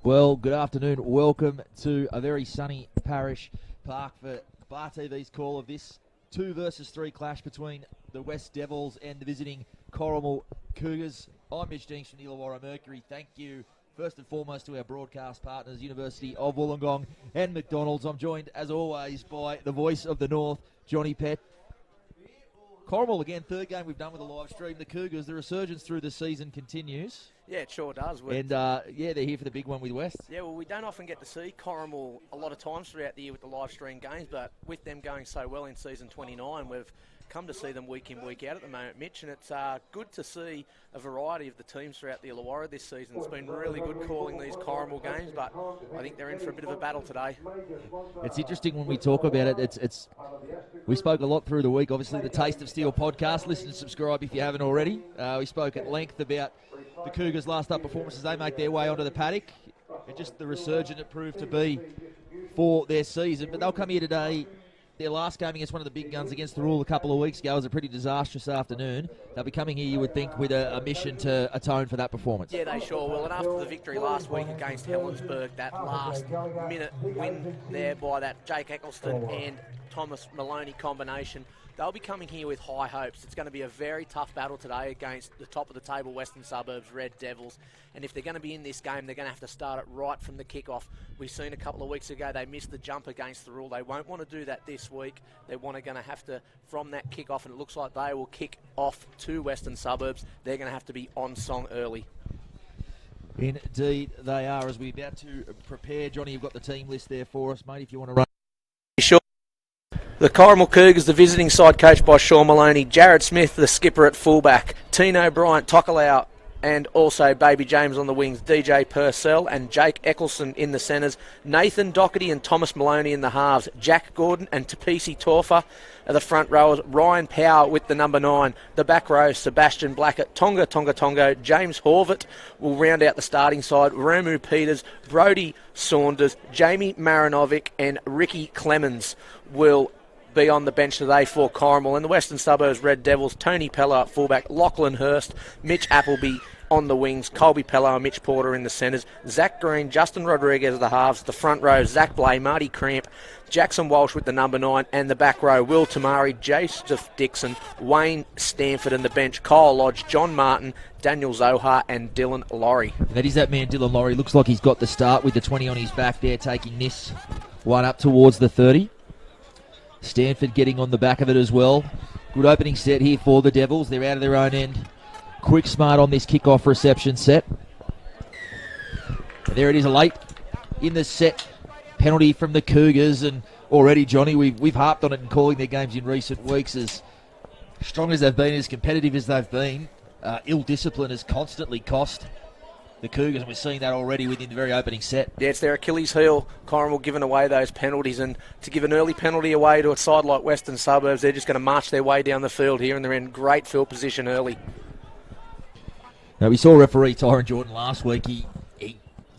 Well, good afternoon. Welcome to a very sunny Parish Park for Bar TV's call of this 2 versus 3 clash between the West Devils and the visiting Corrimal Cougars. I'm Mitch Deans from the Illawarra Mercury. Thank you first and foremost to our broadcast partners, University of Wollongong and McDonald's. I'm joined, as always, by the voice of the North, Johnny Pett. Corrimal again, third game we've done with a live stream. The Cougars, the resurgence through the season continues. Yeah, it sure does. And, they're here for the big one with West. Yeah, well, we don't often get to see Corrimal a lot of times throughout the year with the live stream games, but with them going so well in season 29, we've come to see them week in, week out at the moment, Mitch, and it's good to see a variety of the teams throughout the Illawarra this season. It's been really good calling these Corrimal games, but I think they're in for a bit of a battle today. It's interesting when we talk about it. We spoke a lot through the week. Obviously, the Taste of Steel podcast. Listen and subscribe if you haven't already. We spoke at length about the Cougars' last up performances. They make their way onto the paddock, and just the resurgence it proved to be for their season. But they'll come here today. Their last game against one of the big guns against the Rule a couple of weeks ago was a pretty disastrous afternoon. They'll be coming here, you would think, with a mission to atone for that performance. Yeah, they sure will. And after the victory last week against Helensburgh, that last-minute win there by that Jake Eccleston and Thomas Maloney combination, they'll be coming here with high hopes. It's going to be a very tough battle today against the top of the table Western Suburbs Red Devils. And if they're going to be in this game, they're going to have to start it right from the kickoff. We've seen a couple of weeks ago they missed the jump against the Rule. They won't want to do that this week. They're going to have to, from that kickoff, and it looks like they will kick off to Western Suburbs. They're going to have to be on song early. Indeed, they are. As we're about to prepare, Johnny, you've got the team list there for us, mate, if you want to run. Sure. The Corrimal Cougars, the visiting side coached by Sean Maloney, Jared Smith, the skipper at fullback, Tino Bryant, Tokelau, and also Baby James on the wings, DJ Purcell and Jake Eccleston in the centres, Nathan Doherty and Thomas Maloney in the halves, Jack Gordon and Tapisi Torfa are the front rowers, Ryan Power with the number 9, the back row, Sebastian Blackett, Tonga, James Horvath will round out the starting side, Ramu Peters, Brody Saunders, Jamie Marinovic and Ricky Clemens will be on the bench today for Corrimal. And the Western Suburbs Red Devils, Tony Pello at fullback, Lachlan Hurst, Mitch Appleby on the wings, Colby Pello and Mitch Porter in the centres, Zach Green, Justin Rodriguez at the halves, the front row, Zach Blay, Marty Cramp, Jackson Walsh with the number 9, and the back row, Will Tamari, Joseph Dixon, Wayne Stanford and the bench, Kyle Lodge, John Martin, Daniel Zohar and Dylan Laurie. That is that man, Dylan Laurie. Looks like he's got the start with the 20 on his back there, taking this one up towards the 30. Stanford getting on the back of it as well. Good opening set here for the Devils. They're out of their own end. Quick smart on this kickoff reception set. And there it is, a late in the set penalty from the Cougars. And already, Johnny, we've harped on it in calling their games in recent weeks. As strong as they've been, as competitive as they've been, ill discipline has constantly cost the Cougars, and we're seeing that already within the very opening set. Yeah, it's their Achilles heel. Corrimal giving away those penalties, and to give an early penalty away to a side like Western Suburbs, they're just going to march their way down the field here, and they're in great field position early. Now, we saw referee Tyron Jordan last week. He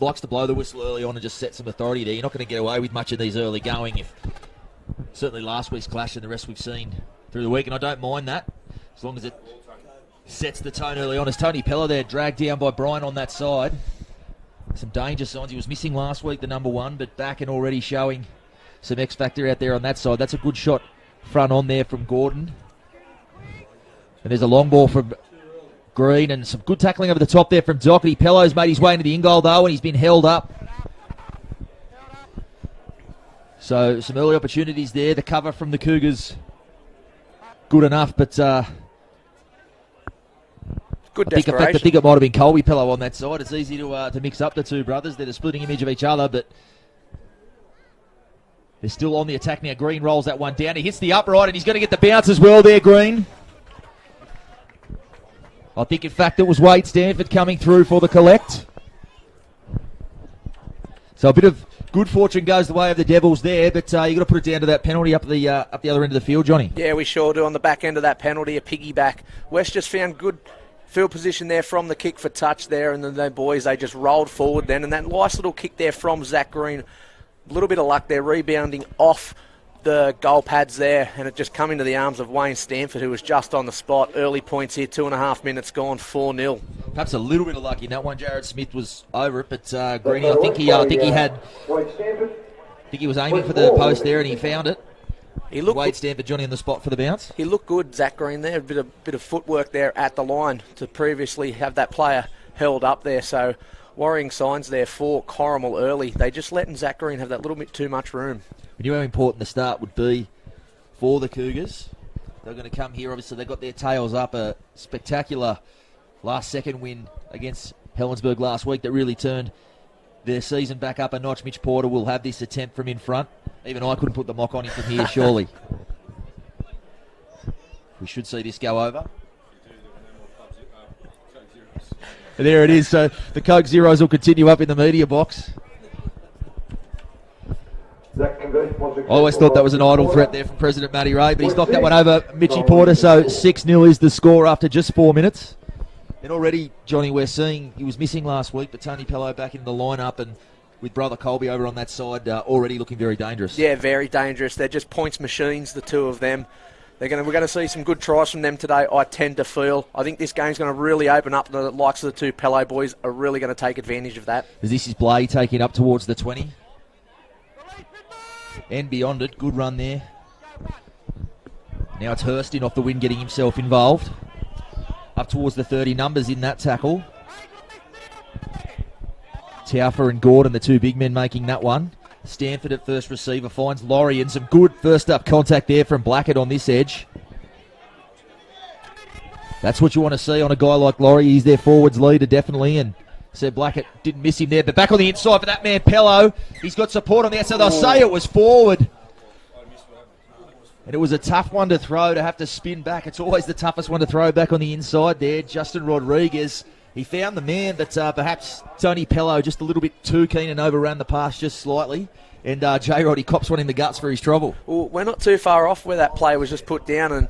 likes to blow the whistle early on and just set some authority there. You're not going to get away with much of these early going. If certainly last week's clash and the rest we've seen through the week, and I don't mind that as long as it sets the tone early on. As Tony Pello there dragged down by Brian on that side. Some danger signs. He was missing last week, the number 1, but back and already showing some X factor out there on that side. That's a good shot front on there from Gordon. And there's a long ball from Green and some good tackling over the top there from Doherty. Pello's made his way into the in-goal though, and he's been held up. So some early opportunities there. The cover from the Cougars good enough, but good I think it might have been Colby Pello on that side. It's easy to mix up the two brothers. They're the splitting image of each other, but they're still on the attack now. Green rolls that one down. He hits the upright, and he's going to get the bounce as well there, Green. I think, in fact, it was Wade Stanford coming through for the collect. So a bit of good fortune goes the way of the Devils there, but you've got to put it down to that penalty up the other end of the field, Johnny. Yeah, we sure do. On the back end of that penalty, a piggyback. West just found good field position there from the kick for touch there, and then the boys, they just rolled forward then, and that nice little kick there from Zach Green. A little bit of luck there, rebounding off the goal pads there, and it just come into the arms of Wayne Stanford, who was just on the spot. Early points here, 2.5 minutes gone, 4-0. Perhaps a little bit of luck in that one. Jared Smith was over it, but Greeny, I think he was aiming for the post there and he found it. He looked Wade Stanford, Johnny on the spot for the bounce. He looked good, Zach Green there. A bit of footwork there at the line to previously have that player held up there. So worrying signs there for Corrimal early. They just letting Zach Green have that little bit too much room. We knew how important the start would be for the Cougars. They're going to come here. Obviously, they got their tails up. A spectacular last-second win against Helensburgh last week that really turned their season back up a notch. Mitch Porter will have this attempt from in front. Even I couldn't put the mock on him from here, surely. We should see this go over. There it is. So the Coke Zeros will continue up in the media box. I always thought that was an idle threat there from President Matty Ray, but he's knocked that one over Mitchy Porter, so 6-0 is the score after just 4 minutes. And already, Johnny, we're seeing he was missing last week, but Tony Pello back in the lineup, and with brother Colby over on that side, already looking very dangerous. Yeah, very dangerous. They're just points machines, the two of them. We're going to see some good tries from them today, I tend to feel. I think this game's going to really open up. The likes of the two Pello boys are really going to take advantage of that. As this is Blay taking up towards the 20. And beyond it, good run there. Now it's Hurston off the wing getting himself involved. Up towards the 30 numbers in that tackle. Taufa and Gordon, the two big men making that one. Stanford at first receiver finds Laurie, and some good first up contact there from Blackett on this edge. That's what you want to see on a guy like Laurie. He's their forwards leader definitely, and Seb Blackett didn't miss him there, but back on the inside for that man Pello. He's got support on the outside. They'll say it was forward. And it was a tough one to throw, to have to spin back. It's always the toughest one to throw back on the inside there. Justin Rodriguez, he found the man, but perhaps Tony Pello just a little bit too keen and overran the pass just slightly. And J-Rod, he cops one in the guts for his trouble. Well, we're not too far off where that play was just put down, and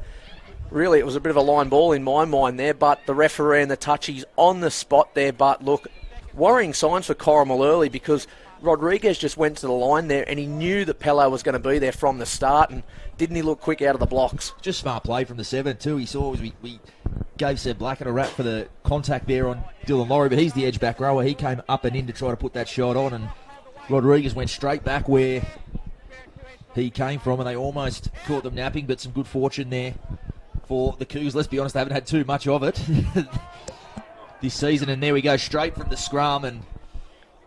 really it was a bit of a line ball in my mind there, but the referee and the touchies on the spot there. But look, worrying signs for Corrimal early, because Rodriguez just went to the line there and he knew that Pello was going to be there from the start, and didn't he look quick out of the blocks? Just smart play from the 7 too. He saw we gave Seb Blackett a rap for the contact there on Dylan Laurie, but he's the edge back rower. He came up and in to try to put that shot on, and Rodriguez went straight back where he came from, and they almost caught them napping, but some good fortune there for the Cougs. Let's be honest, they haven't had too much of it this season, and there we go, straight from the scrum, and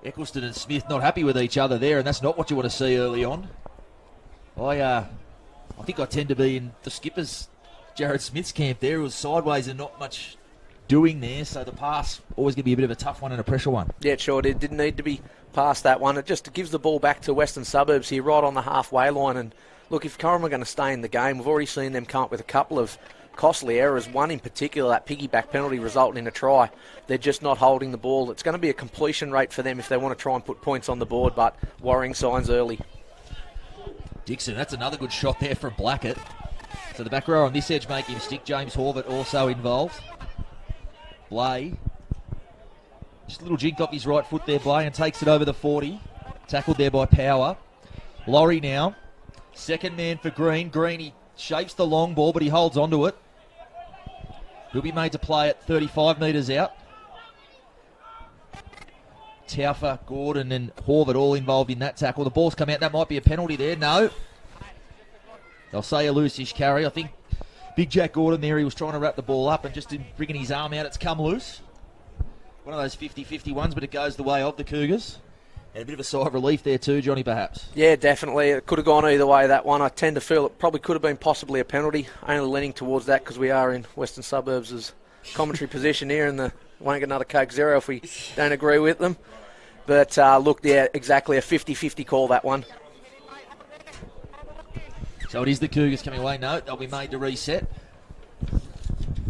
Eccleston and Smith not happy with each other there, and that's not what you want to see early on. I think I tend to be in the skipper's, Jared Smith's camp there. It was sideways and not much doing there, so the pass always going to be a bit of a tough one and a pressure one. Yeah, it sure did. Didn't need to be past that one. It just gives the ball back to Western Suburbs here, right on the halfway line. And look, if Corrimal are going to stay in the game, we've already seen them come up with a couple of costly errors. One in particular, that piggyback penalty resulting in a try. They're just not holding the ball. It's going to be a completion rate for them if they want to try and put points on the board, but worrying signs early. Dixon, that's another good shot there from Blackett. So the back row on this edge make him stick. James Horvath also involved. Blay. Just a little jink off his right foot there, Blay, and takes it over the 40. Tackled there by Power. Laurie now. Second man for Green. Green, he shapes the long ball, but he holds onto it. He'll be made to play at 35 metres out. Taufa, Gordon and Horvath all involved in that tackle. The ball's come out. That might be a penalty there. No. They'll say a loose-ish carry. I think Big Jack Gordon there, he was trying to wrap the ball up and just in bringing his arm out, it's come loose. One of those 50-50 ones, but it goes the way of the Cougars. And a bit of a sigh of relief there too, Johnny, perhaps. Yeah, definitely. It could have gone either way, that one. I tend to feel it probably could have been possibly a penalty. Only leaning towards that because we are in Western Suburbs' commentary position here, and won't get another Coke Zero if we don't agree with them. But look, yeah, exactly a 50-50 call, that one. So it is the Cougars coming away. No, they'll be made to reset.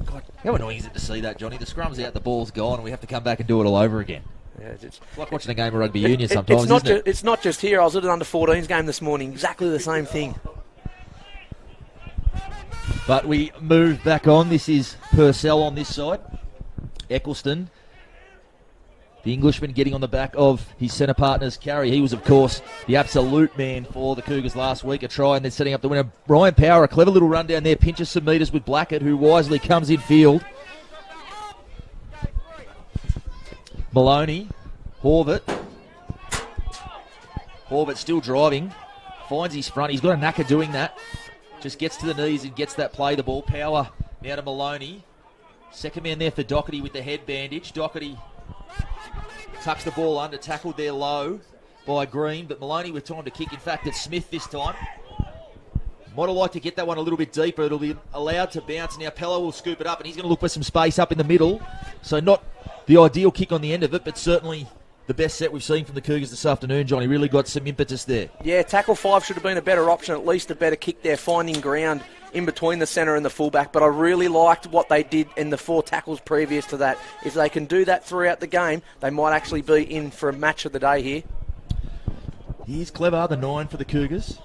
God, how annoying is it to see that, Johnny? The scrum's out, the ball's gone, and we have to come back and do it all over again. Yeah, it's like watching a game of rugby union sometimes, isn't it? It's not just here. I was at an under-14s game this morning. Exactly the same thing. But we move back on. This is Purcell on this side. Eccleston. The Englishman getting on the back of his centre partner's carry. He was, of course, the absolute man for the Cougars last week. A try and then setting up the winner. Ryan Power, a clever little run down there. Pinches some metres with Blackett, who wisely comes in field. Maloney. Horvath still driving. Finds his front. He's got a knack of doing that. Just gets to the knees and gets that play the ball. Power now to Maloney. Second man there for Doherty with the head bandage. Doherty tucks the ball under. Tackled there low by Green. But Maloney with time to kick. In fact, it's Smith this time. Might have liked to get that one a little bit deeper. It'll be allowed to bounce. Now Pello will scoop it up and he's going to look for some space up in the middle. So not the ideal kick on the end of it, but certainly the best set we've seen from the Cougars this afternoon, Johnny. Really got some impetus there. Yeah, tackle 5 should have been a better option, at least a better kick there, finding ground in between the centre and the fullback. But I really liked what they did in the 4 tackles previous to that. If they can do that throughout the game, they might actually be in for a match of the day here. Here's Clever, the 9 for the Cougars.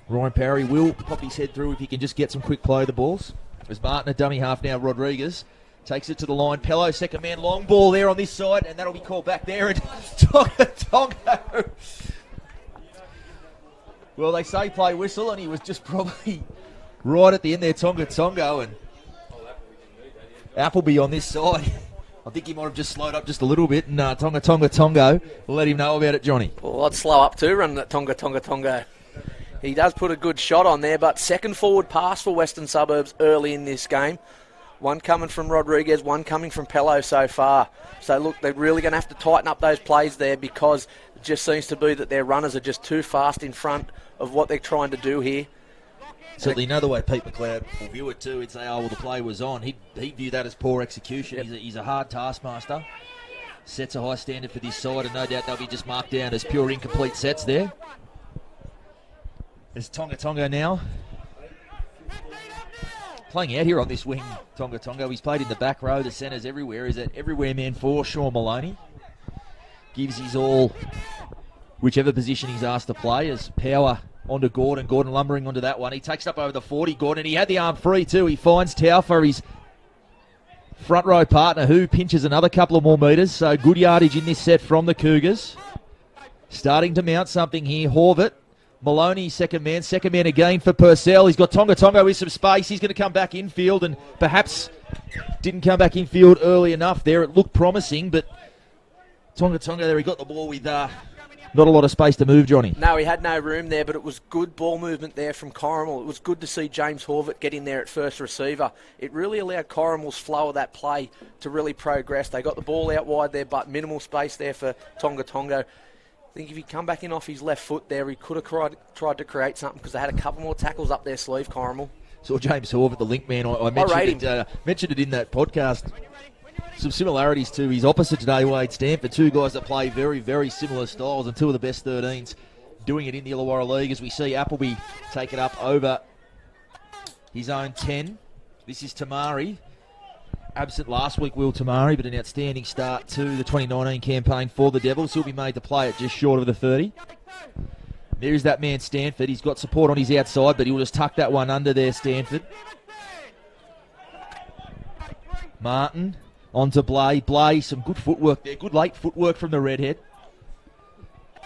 Ryan Parry will pop his head through if he can just get some quick play of the balls. There's Martin, a dummy half now. Rodriguez takes it to the line. Pello, second man, long ball there on this side, and that'll be called back there. And Tonga. Well, they say play whistle, and he was just probably right at the end there, Tonga, and Appleby on this side. I think he might have just slowed up just a little bit, and Tonga. We'll let him know about it, Johnny. Well, I'd slow up too, running that Tonga. He does put a good shot on there, but second forward pass for Western Suburbs early in this game. One coming from Rodriguez, one coming from Pello so far. So, look, they're really going to have to tighten up those plays there because it just seems to be that their runners are just too fast in front of what they're trying to do here. Certainly another way Pete McLeod will view it too. He'd say, oh, well, the play was on. He'd view that as poor execution. Yep. He's a hard taskmaster. Sets a high standard for this side, and no doubt they'll be just marked down as pure incomplete sets there. There's Tonga now. Playing out here on this wing, Tonga. He's played in the back row, the centres everywhere. He's that everywhere man for Sean Maloney. Gives his all, whichever position he's asked to play, as Power onto Gordon. Gordon lumbering onto that one. He takes it up over the 40, Gordon. He had the arm free too. He finds Taufa, his front row partner, who pinches another couple of more metres. So good yardage in this set from the Cougars. Starting to mount something here. Horvath. Maloney, second man again for Purcell. He's got Tonga with some space. He's going to come back infield and perhaps didn't come back infield early enough there. It looked promising, but Tonga there, he got the ball with not a lot of space to move, Johnny. No, he had no room there, but it was good ball movement there from Corrimal. It was good to see James Horvath get in there at first receiver. It really allowed Corrimal's flow of that play to really progress. They got the ball out wide there, but minimal space there for Tonga. I think if he'd come back in off his left foot there, he could have tried to create something because they had a couple more tackles up their sleeve, Corrimal. Saw James Horvath, the link man. I mentioned it in that podcast. Some similarities to his opposite today, Wade Stanford. Two guys that play very, very similar styles and two of the best 13s doing it in the Illawarra League as we see Appleby take it up over his own 10. This is Tamari. Absent last week, Will Tamari, but an outstanding start to the 2019 campaign for the Devils. He'll be made to play it just short of the 30. There's that man, Stanford. He's got support on his outside, but he'll just tuck that one under there, Stanford. Martin onto Blay. Blay, some good footwork there. Good late footwork from the redhead.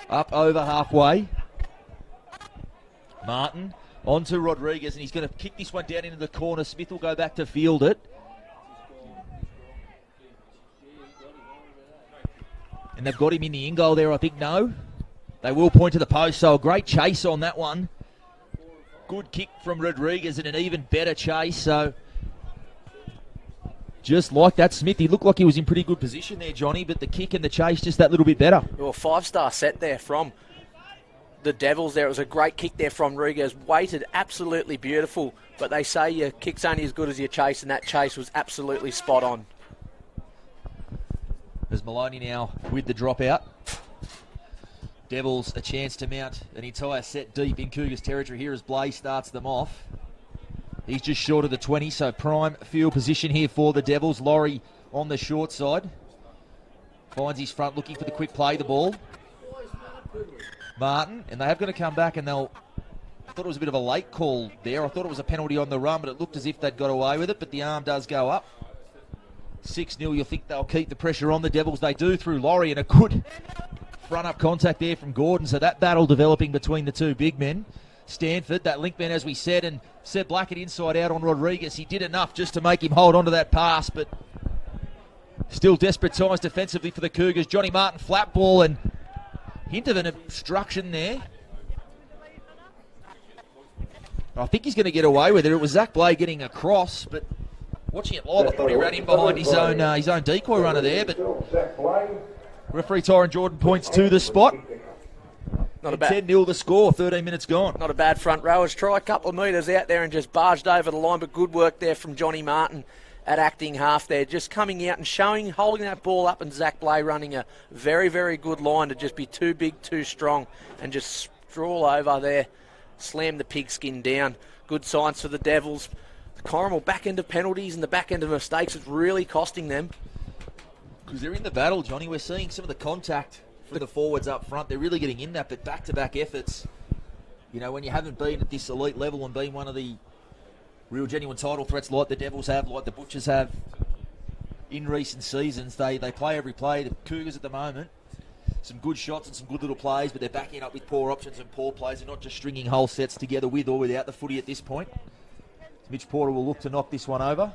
Up over halfway. Martin onto Rodriguez, and he's going to kick this one down into the corner. Smith will go back to field it. And they've got him in the in goal there, I think. No, they will point to the post. So a great chase on that one. Good kick from Rodriguez and an even better chase. So just like that, Smith, he looked like he was in pretty good position there, Johnny, but the kick and the chase just that little bit better. Well, 5-star set there from the Devils there. It was a great kick there from Rodriguez. Weighted, absolutely beautiful. But they say your kick's only as good as your chase, and that chase was absolutely spot on. There's Maloney now with the dropout. Devils a chance to mount an entire set deep in Cougars territory here as Blay starts them off. He's just short of the 20, so prime field position here for the Devils. Laurie on the short side. Finds his front looking for the quick play, the ball. Martin, and they have got to come back and I thought it was a bit of a late call there. I thought it was a penalty on the run, but it looked as if they'd got away with it, but the arm does go up. 6-0, you'll think they'll keep the pressure on the Devils. They do through Laurie, and a good front-up contact there from Gordon. So that battle developing between the two big men. Stanford, that link man, as we said, and Seb Blackett inside out on Rodriguez. He did enough just to make him hold on to that pass, but Still desperate times defensively for the Cougars. Johnny Martin, flat ball, and hint of an obstruction there. I think he's going to get away with it. It was Zach Blay getting across, but watching it live, I thought he ran in behind his own decoy runner there, but referee Tyron Jordan points to the spot. Not a bad 10-0 the score, 13 minutes gone. Not a bad front rowers try. A couple of metres out there and just barged over the line, but good work there from Johnny Martin at acting half there. Just coming out and holding that ball up, and Zach Blay running a very, very good line to just be too big, too strong, and just stroll over there, slam the pigskin down. Good signs for the Devils. The Corrimal back end of penalties and the back end of mistakes is really costing them. Because they're in the battle, Johnny. We're seeing some of the contact from the forwards up front. They're really getting in that, but back-to-back efforts. You know, when you haven't been at this elite level and been one of the real genuine title threats like the Devils have, like the Butchers have in recent seasons, they play every play. The Cougars at the moment, some good shots and some good little plays, but they're backing up with poor options and poor plays. They're not just stringing whole sets together with or without the footy at this point. Mitch Porter will look to knock this one over.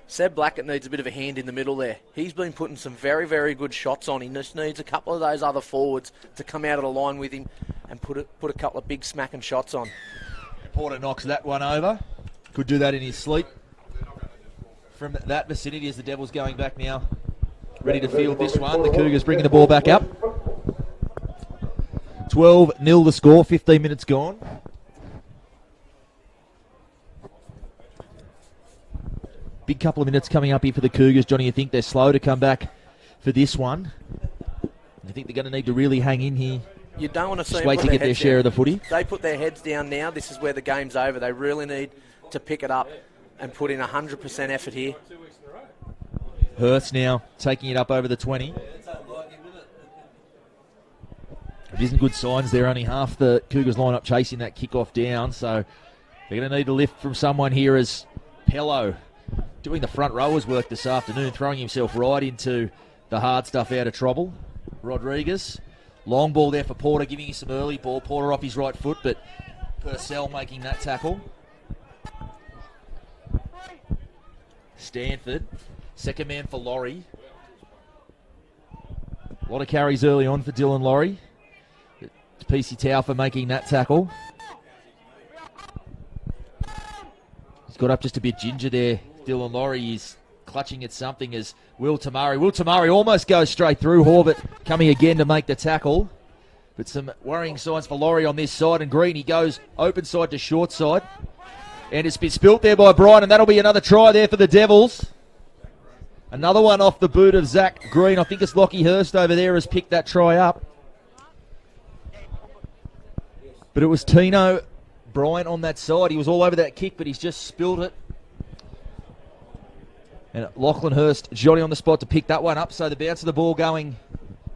Seb Blackett needs a bit of a hand in the middle there. He's been putting some very, very good shots on. He just needs a couple of those other forwards to come out of the line with him and put a couple of big smacking shots on. Porter knocks that one over. Could do that in his sleep. From that vicinity as the Devils going back now. Ready to field this one. The Cougars bringing the ball back up. 12-0 the score, 15 minutes gone. Big couple of minutes coming up here for the Cougars. Johnny, you think they're slow to come back for this one? You think they're going to need to really hang in here? You don't want to see just wait to get their share of the footy. They put their heads down now. This is where the game's over. They really need to pick it up and put in 100% effort here. Hurst now taking it up over the 20. It isn't good signs there. Only half the Cougars line up chasing that kickoff down, so they're going to need a lift from someone here as Pello doing the front rowers work this afternoon, throwing himself right into the hard stuff out of trouble. Rodriguez, long ball there for Porter, giving you some early ball. Porter off his right foot, but Purcell making that tackle. Stanford, second man for Laurie. A lot of carries early on for Dylan Laurie. PC Tau for making that tackle. He's got up just a bit ginger there. Dylan Laurie is clutching at something as Will Tamari almost goes straight through. Horvath coming again to make the tackle. But some worrying signs for Laurie on this side. And Green, he goes open side to short side. And it's been spilt there by Brian, and that'll be another try there for the Devils. Another one off the boot of Zach Green. I think it's Lockie Hurst over there has picked that try up. But it was Tino Bryant on that side. He was all over that kick, but he's just spilled it. And Lachlan Hurst, Johnny on the spot to pick that one up. So the bounce of the ball going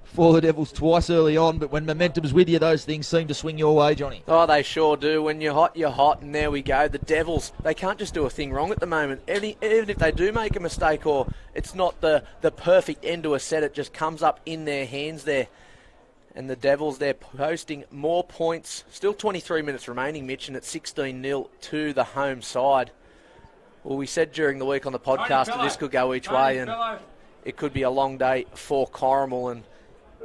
for the Devils twice early on. But when momentum's with you, those things seem to swing your way, Johnny. Oh, they sure do. When you're hot, you're hot. And there we go. The Devils, they can't just do a thing wrong at the moment. Even if they do make a mistake or it's not the perfect end to a set, it just comes up in their hands there. And the Devils, they're posting more points. Still 23 minutes remaining, Mitch, and it's 16-0 to the home side. Well, we said during the week on the podcast that this could go each way, and it could be a long day for Corrimal. And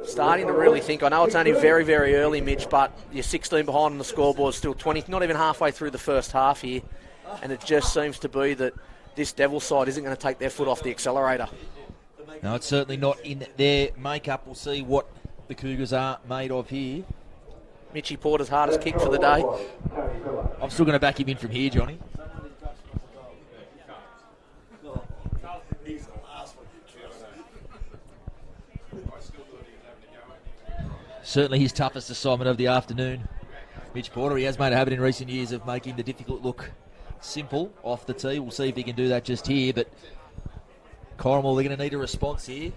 starting to really think, I know it's only very, very early, Mitch, but you're 16 behind on the scoreboard, still 20, not even halfway through the first half here. And it just seems to be that this Devils side isn't going to take their foot off the accelerator. No, it's certainly not in their makeup. We'll see what the Cougars are made of here. Mitchie Porter's hardest kick for the day. I'm still going to back him in from here, Johnny. Certainly his toughest assignment of the afternoon. Mitch Porter, he has made a habit in recent years of making the difficult look simple off the tee. We'll see if he can do that just here, but Corrimal, they're going to need a response here.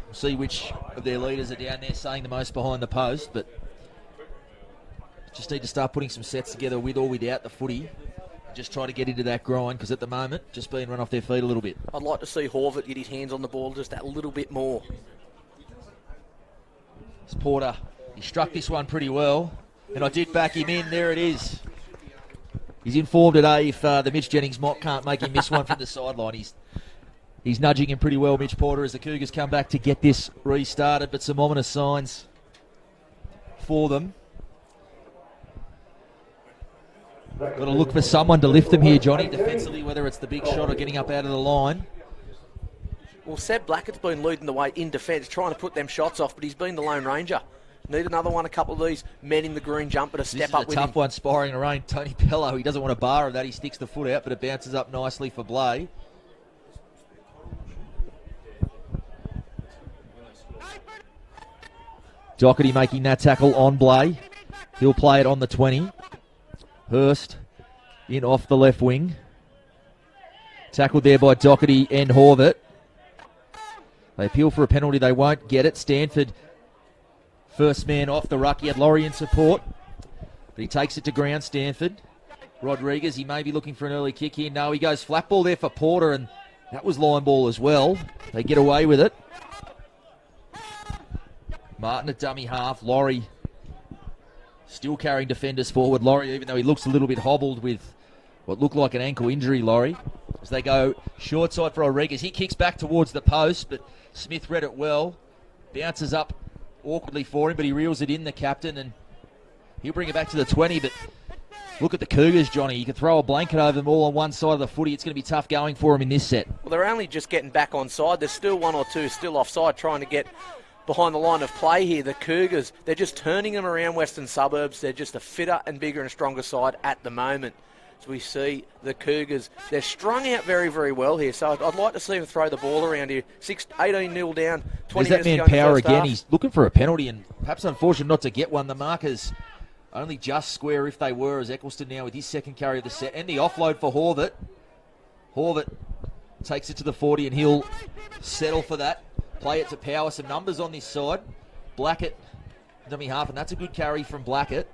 We'll see which of their leaders are down there saying the most behind the post, but just need to start putting some sets together with or without the footy. Just try to get into that grind, because at the moment, just being run off their feet a little bit. I'd like to see Horvath get his hands on the ball just that little bit more. It's Porter, he struck this one pretty well, and I did back him in. There it is. He's informed today if the Mitch Jennings mock can't make him miss one from the sideline. He's He's nudging him pretty well, Mitch Porter, as the Cougars come back to get this restarted, but some ominous signs for them. Got to look for someone to lift them here, Johnny, defensively, whether it's the big shot or getting up out of the line. Well, Seb Blackett's been leading the way in defence, trying to put them shots off, but he's been the Lone Ranger. Need another one, a couple of these men in the green jumper to step up with him. This is a tough one, sparring in the rain. Tony Pello, he doesn't want a bar of that. He sticks the foot out, but it bounces up nicely for Blay. Doherty making that tackle on Blay. He'll play it on the 20. Hurst in off the left wing. Tackled there by Doherty and Horvath. They appeal for a penalty. They won't get it. Stanford, first man off the ruck. He had Laurie in support, but he takes it to ground, Stanford. Rodriguez, he may be looking for an early kick here. No, he goes flat ball there for Porter, and that was line ball as well. They get away with it. Martin at dummy half. Laurie still carrying defenders forward. Laurie, even though he looks a little bit hobbled with what looked like an ankle injury, Laurie. As they go short side for Rodriguez. He kicks back towards the post, but Smith read it well. Bounces up awkwardly for him, but he reels it in, the captain, and he'll bring it back to the 20. But look at the Cougars, Johnny. You can throw a blanket over them all on one side of the footy. It's going to be tough going for them in this set. Well, they're only just getting back on side. There's still one or two still offside trying to get behind the line of play here. The Cougars, they're just turning them around Western Suburbs. They're just a fitter and bigger and stronger side at the moment. As we see the Cougars, they're strung out very, very well here. So I'd like to see them throw the ball around here. 18-0 down, 20 There's that man Power again. He's looking for a penalty, and perhaps unfortunate not to get one. The markers only just square if they were, as Eccleston now with his second carry of the set. And the offload for Horvath. Horvath takes it to the 40, and he'll settle for that. Play it to Power. Some numbers on this side. Blackett, dummy half, and that's a good carry from Blackett.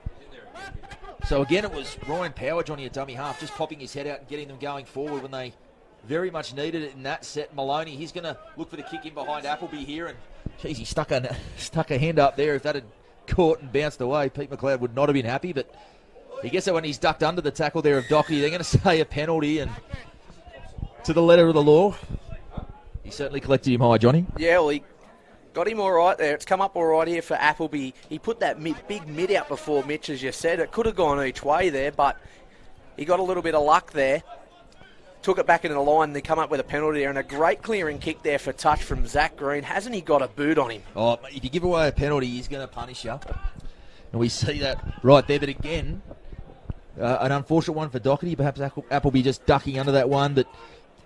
So again, it was Ryan Power, Johnny, at dummy half, just popping his head out and getting them going forward when they very much needed it in that set. Maloney, he's going to look for the kick in behind Appleby here, and geez, he stuck a hand up there. If that had caught and bounced away, Pete McLeod would not have been happy, but he gets it when he's ducked under the tackle there of Doherty. They're going to say a penalty, and to the letter of the law, he certainly collected him high, Johnny. Yeah, well, he got him all right there. It's come up all right here for Appleby. He put that big mid out before Mitch, as you said. It could have gone each way there, but he got a little bit of luck there. Took it back into the line, and they come up with a penalty there, and a great clearing kick there for touch from Zach Green. Hasn't he got a boot on him? Oh, if you give away a penalty, he's going to punish you. And we see that right there. But again, an unfortunate one for Doherty. Perhaps Appleby just ducking under that one, but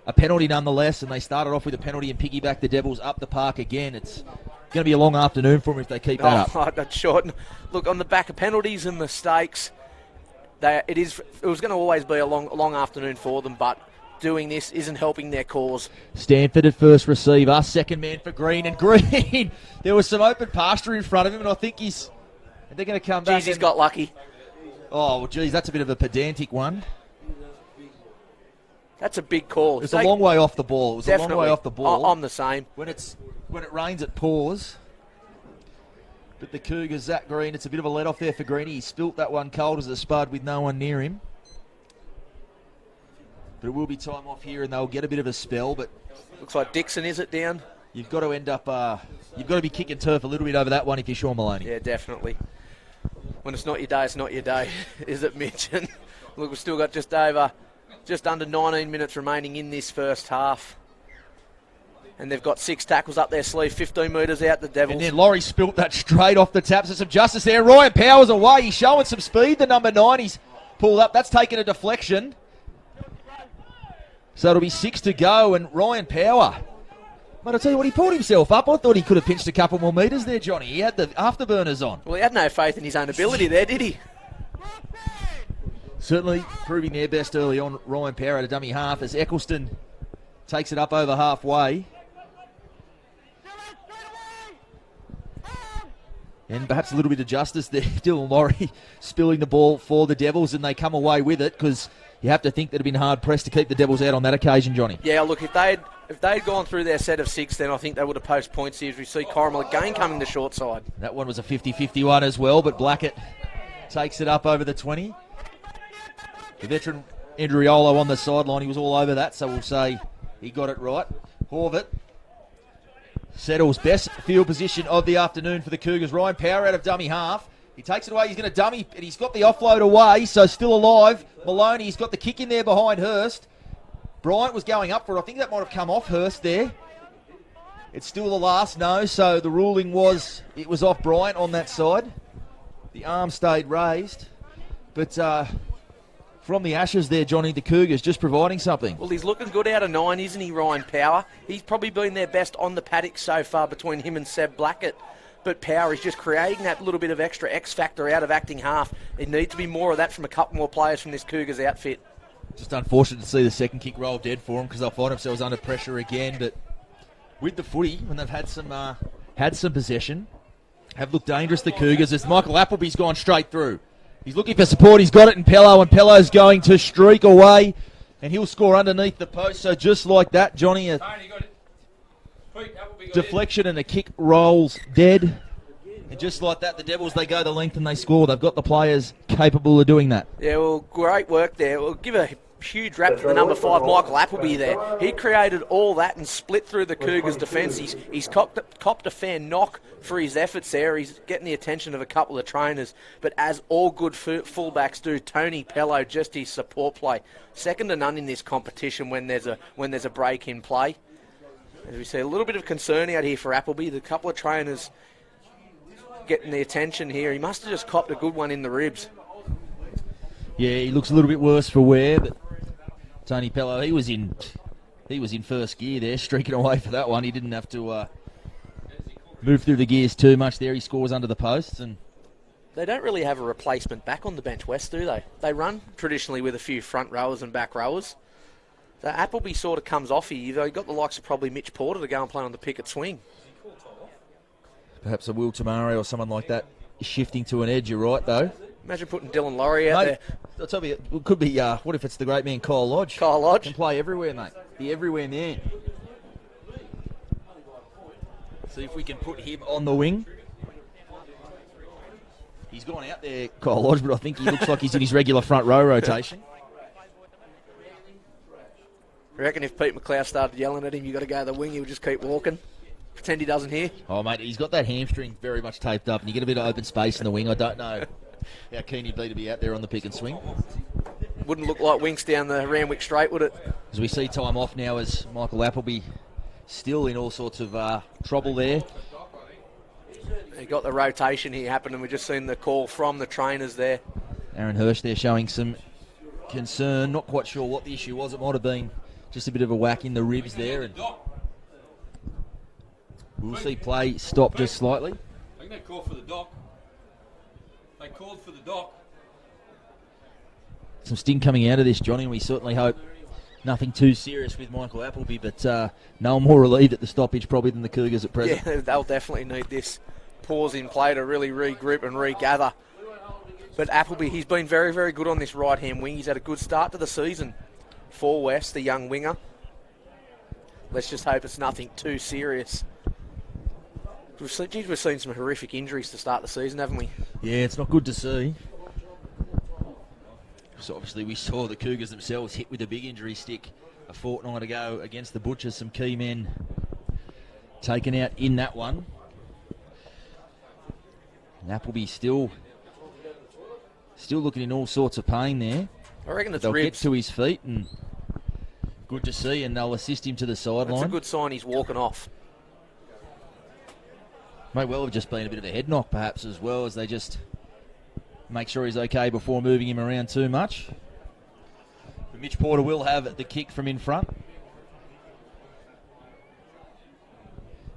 a penalty nonetheless, and they started off with a penalty and piggyback the Devils up the park again. It's going to be a long afternoon for them if they keep that up. That's short. Look, on the back of penalties and mistakes, it was going to always be a long afternoon for them, but doing this isn't helping their cause. Stanford at first receiver, second man for Green, and Green, there was some open pasture in front of him, and I think they're going to come back. He's got lucky. Oh, well, geez, that's a bit of a pedantic one. That's a big call. It's a long way off the ball. It was a long way off the ball. I'm the same. When it rains, it pours. But the Cougars, Zach Green, it's a bit of a let-off there for Greeny. He spilt that one cold as a spud with no one near him. But it will be time off here, and they'll get a bit of a spell. But looks like Dixon, is it, down? You've got to end up... you've got to be kicking turf a little bit over that one if you're Sean Maloney. Yeah, definitely. When it's not your day, it's not your day, is it, Mitch? And look, we've still got just under 19 minutes remaining in this first half. And they've got 6 tackles up their sleeve, 15 metres out, the Devils. And then Laurie spilt that straight off the taps. There's some justice there. Ryan Powers away. He's showing some speed, the number 9. He's pulled up. That's taken a deflection. So it'll be 6 to go, and Ryan Power. But I'll tell you what, he pulled himself up. I thought he could have pinched a couple more metres there, Johnny. He had the afterburners on. Well, he had no faith in his own ability there, did he? Certainly proving their best early on. Ryan Power at a dummy half as Eccleston takes it up over halfway. And perhaps a little bit of justice there. Dylan Laurie spilling the ball for the Devils, and they come away with it because you have to think they'd have been hard-pressed to keep the Devils out on that occasion, Johnny. Yeah, look, if they'd gone through their set of 6, then I think they would have posted points here as we see Corrimal again coming the short side. That one was a 50-51 as well, but Blackett takes it up over the 20. The veteran Andriolo on the sideline, he was all over that, so we'll say he got it right. Horvath settles best field position of the afternoon for the Cougars. Ryan Power out of dummy half. He takes it away. He's going to dummy, and he's got the offload away, so still alive. Maloney's got the kick in there behind Hurst. Bryant was going up for it. I think that might have come off Hurst there. It's still the last no, so the ruling was it was off Bryant on that side. The arm stayed raised. But from the ashes there, Johnny, the Cougars just providing something. Well, he's looking good out of 9, isn't he, Ryan Power? He's probably been their best on the paddock so far between him and Seb Blackett. But Power is just creating that little bit of extra X factor out of acting half. It needs to be more of that from a couple more players from this Cougars outfit. Just unfortunate to see the second kick roll dead for them because they'll find themselves under pressure again. But with the footy, when they've had some possession, have looked dangerous, the Cougars, as Michael Appleby's gone straight through. He's looking for support. He's got it in Pello, and Pello's going to streak away, and he'll score underneath the post. So just like that, Johnny, a deflection and a kick rolls dead. And just like that, the Devils, they go the length and they score. They've got the players capable of doing that. Yeah, well, great work there. We'll give a huge rap to the number 5, Michael Appleby there. He created all that and split through the Cougars' defence. He's copped a fair knock for his efforts there. He's getting the attention of a couple of trainers. But as all good fullbacks do, Tony Pello, just his support play. Second to none in this competition when there's a break in play. As we see a little bit of concern out here for Appleby. The couple of trainers getting the attention here. He must have just copped a good one in the ribs. Yeah, he looks a little bit worse for wear, but Tony Pello, he was in first gear there, streaking away for that one. He didn't have to move through the gears too much there. He scores under the posts. And they don't really have a replacement back on the bench west, do they? They run traditionally with a few front rowers and back rowers. So Appleby sort of comes off here. You've got the likes of probably Mitch Porter to go and play on the picket swing. Perhaps a Will Tamari or someone like that shifting to an edge. You're right, though. Imagine putting Dylan Laurie out there. I'll tell you, it could be, what if it's the great man Kyle Lodge? Kyle Lodge. Can play everywhere, mate. Be everywhere man. See if we can put him on the wing. He's gone out there, Kyle Lodge, but I think he looks like he's in his regular front row rotation. I reckon if Pete McLeod started yelling at him, you got to go to the wing, he would just keep walking. Pretend he doesn't hear. Oh, mate, he's got that hamstring very much taped up, and you get a bit of open space in the wing. I don't know how keen he'd be to be out there on the pick and swing. Wouldn't look like Winks down the Randwick Straight, would it? As we see time off now, as Michael Appleby still in all sorts of trouble there. He got the rotation here happen, and we've just seen the call from the trainers there. Aaron Hirsch there showing some concern. Not quite sure what the issue was. It might have been just a bit of a whack in the ribs there. And we'll see play stop just slightly. I think they called for the dock. They called for the dock. Some sting coming out of this, Johnny, and we certainly hope nothing too serious with Michael Appleby, but no one more relieved at the stoppage probably than the Cougars at present. Yeah, they'll definitely need this pause in play to really regroup and regather. But Appleby, he's been very, very good on this right-hand wing. He's had a good start to the season for West, the young winger. Let's just hope it's nothing too serious. We've seen some horrific injuries to start the season, haven't we? Yeah, it's not good to see. So obviously we saw the Cougars themselves hit with a big injury stick a fortnight ago against the Butchers. Some key men taken out in that one. And Appleby still looking in all sorts of pain there. I reckon it's they'll ribs. Get to his feet, and good to see, and they'll assist him to the sideline. It's a good sign he's walking off. May well have just been a bit of a head knock perhaps as well, as they just make sure he's okay before moving him around too much. But Mitch Porter will have the kick from in front.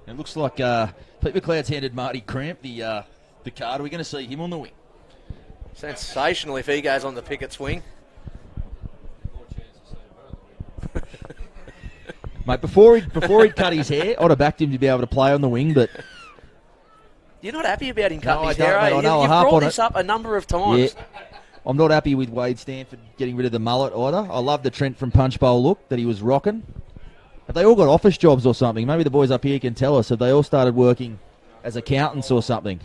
And it looks like Pete McLeod's handed Marty Cramp the card. Are we going to see him on the wing? Sensational if he goes on the picket swing. Mate, before he'd cut his hair, I'd have backed him to be able to play on the wing, but you're not happy about him cutting his I hair, don't, are mate, you? I know, You've I harp brought on this it. up a number of times. Yeah. I'm not happy with Wade Stanford getting rid of the mullet either. I love the Trent from Punch Bowl look that he was rocking. Have they all got office jobs or something? Maybe the boys up here can tell us. Have they all started working as accountants or something?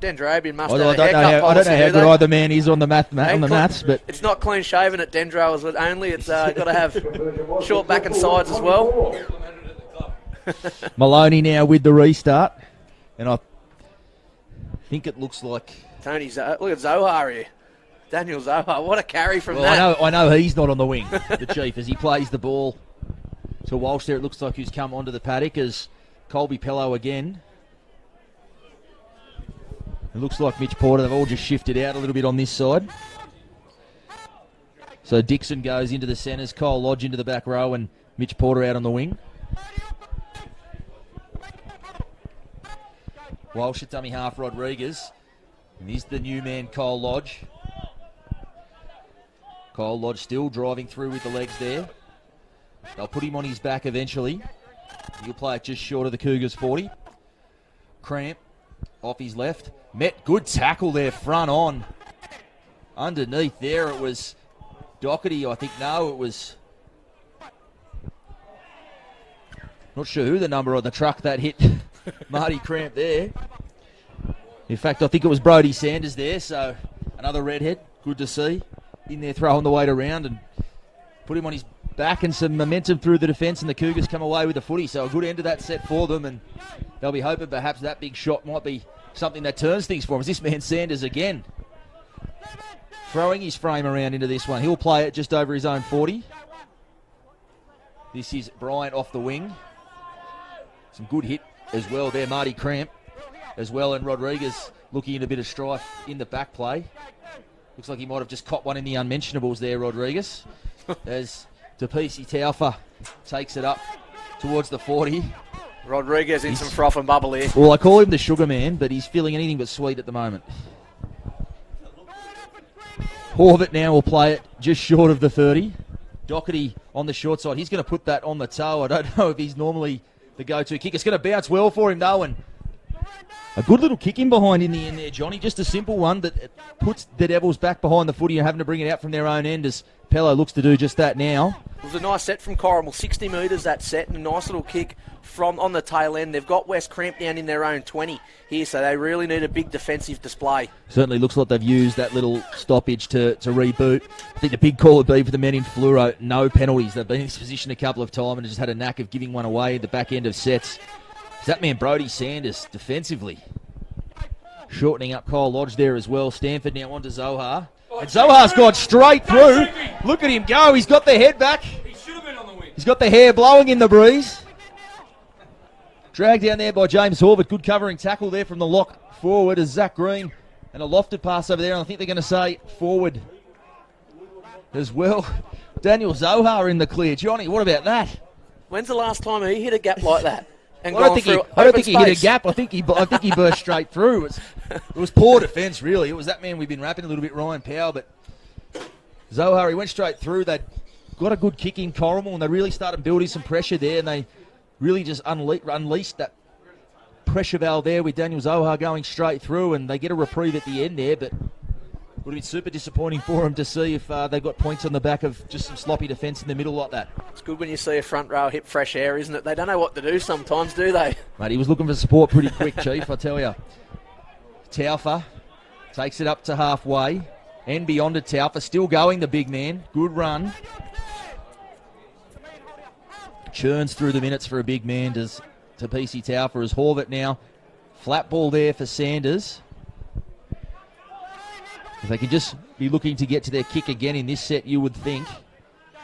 Dendrobian must I have a don't know haircut how policy, good either man is on the maths, but it's not clean shaven at Dendro only. It's got to have short back and sides as well. Maloney now with the restart. And I think it looks like... Look at Zohar here. Daniel Zohar, what a carry from Well, that. I know he's not on the wing, the Chief, as he plays the ball to Walsh there. It looks like he's come onto the paddock as Colby Pello again. It looks like Mitch Porter, they've all just shifted out a little bit on this side. So Dixon goes into the centres, Kyle Lodge into the back row, and Mitch Porter out on the wing. Walsh at dummy half, Rodriguez. And he's the new man, Kyle Lodge. Kyle Lodge still driving through with the legs there. They'll put him on his back eventually. He'll play it just short of the Cougars 40. Cramp off his left. Met good tackle there, front on. Underneath there it was Doherty, I think. No, it was... Not sure who the number on the truck that hit Marty Cramp there. In fact, I think it was Brodie Sanders there, so another redhead. Good to see. In there throwing the weight around and put him on his back and some momentum through the defence, and the Cougars come away with the footy. So a good end to that set for them, and they'll be hoping perhaps that big shot might be something that turns things for them. As this man Sanders again throwing his frame around into this one. He'll play it just over his own 40. This is Bryant off the wing. Some good hit as well there. Marty Cramp as well, and Rodriguez looking at a bit of strife in the back play. Looks like he might have just caught one in the unmentionables there, Rodriguez. As Tapisi Taufa takes it up towards the 40. Rodriguez in some froth and bubble here. Well, I call him the sugar man, but he's feeling anything but sweet at the moment. Horvath now will play it just short of the 30. Doherty on the short side. He's going to put that on the toe. I don't know if he's normally the go-to kick. It's going to bounce well for him, though, and a good little kick in behind in the end there, Johnny. Just a simple one, but it puts the Devils back behind the footy and having to bring it out from their own end as Pello looks to do just that now. It was a nice set from Corrimal, 60 metres that set, and a nice little kick from on the tail end. They've got West Cramp down in their own 20 here, so they really need a big defensive display. Certainly looks like they've used that little stoppage to reboot. I think the big call would be for the men in fluoro, no penalties. They've been in this position a couple of times and just had a knack of giving one away at the back end of sets. Is that man Brodie Sanders defensively shortening up Kyle Lodge there as well. Stanford now onto Zohar. And Zohar's gone straight through. Look at him go. He's got the head back. He should have been on the wing. He's got the hair blowing in the breeze. Dragged down there by James Horvath. Good covering tackle there from the lock forward as Zach Green. And a lofted pass over there. And I think they're going to say forward as well. Daniel Zohar in the clear. Johnny, what about that? When's the last time he hit a gap like that? And I don't think he hit a gap. I think he burst straight through. It was poor defence, really. It was that man we've been rapping a little bit, Ryan Powell, but Zohar, he went straight through. They got a good kick in Corrimal, and they really started building some pressure there, and they really just unleashed that pressure valve there with Daniel Zohar going straight through, and they get a reprieve at the end there, but would have been super disappointing for them to see if they got points on the back of just some sloppy defence in the middle like that. It's good when you see a front row hit fresh air, isn't it? They don't know what to do sometimes, do they? Mate, he was looking for support pretty quick, Chief, I tell you. Taufa takes it up to halfway and beyond to Taufa. Still going, the big man. Good run. Churns through the minutes for a big man to PC Taufa as Horvath now. Flat ball there for Sanders. If they could just be looking to get to their kick again in this set, you would think.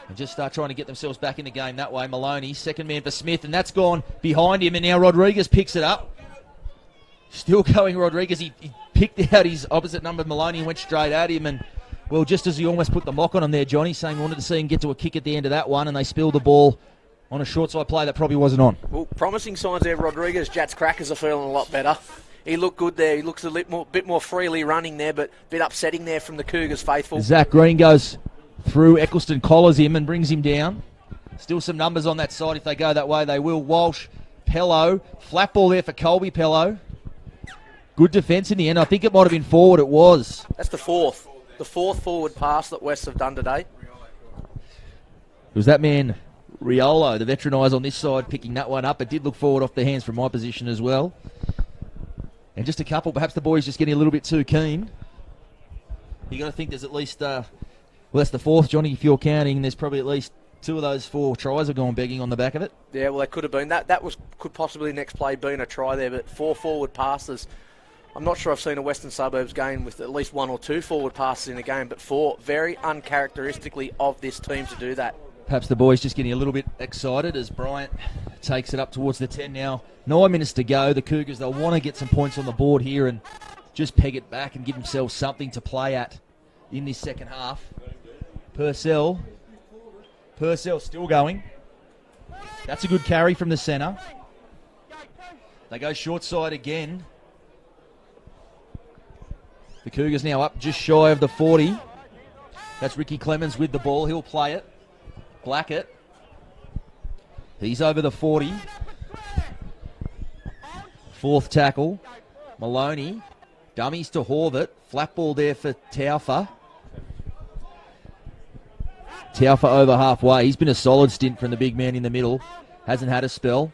And just start trying to get themselves back in the game that way. Maloney, second man for Smith, and that's gone behind him, and now Rodriguez picks it up. Still going Rodriguez. He picked out his opposite number, Maloney, and went straight at him, and, well, just as he almost put the mock on him there, Johnny, saying wanted to see him get to a kick at the end of that one, and they spilled the ball on a short side play that probably wasn't on. Well, promising signs there, Rodriguez. Jats crackers are feeling a lot better. He looked good there. He looks a bit more freely running there, but a bit upsetting there from the Cougars faithful. Zach Green goes through. Eccleston collars him and brings him down. Still some numbers on that side. If they go that way, they will. Walsh, Pello. Flat ball there for Colby Pello. Good defence in the end. I think it might have been forward. It was. That's the fourth forward pass that West have done today. It was that man, Riolo, the veteran eyes on this side, picking that one up. It did look forward off the hands from my position as well. And just a couple, perhaps the boys just getting a little bit too keen. You got to think there's at least, well, that's the fourth, Johnny, if you're counting. There's probably at least 2 of those 4 tries have gone begging on the back of it. Yeah, well, they could have been. Could possibly next play been a try there, but 4 forward passes. I'm not sure I've seen a Western Suburbs game with at least 1 or 2 forward passes in a game, but 4 very uncharacteristically of this team to do that. Perhaps the boys just getting a little bit excited as Bryant takes it up towards the 10 now. 9 minutes to go. The Cougars, they'll want to get some points on the board here and just peg it back and give themselves something to play at in this second half. Purcell still going. That's a good carry from the centre. They go short side again. The Cougars now up just shy of the 40. That's Ricky Clemens with the ball. He'll play it. Blackett. He's over the 40. 4th tackle. Maloney. Dummies to Horvath. Flat ball there for Taufa. Taufa over halfway. He's been a solid stint from the big man in the middle. Hasn't had a spell.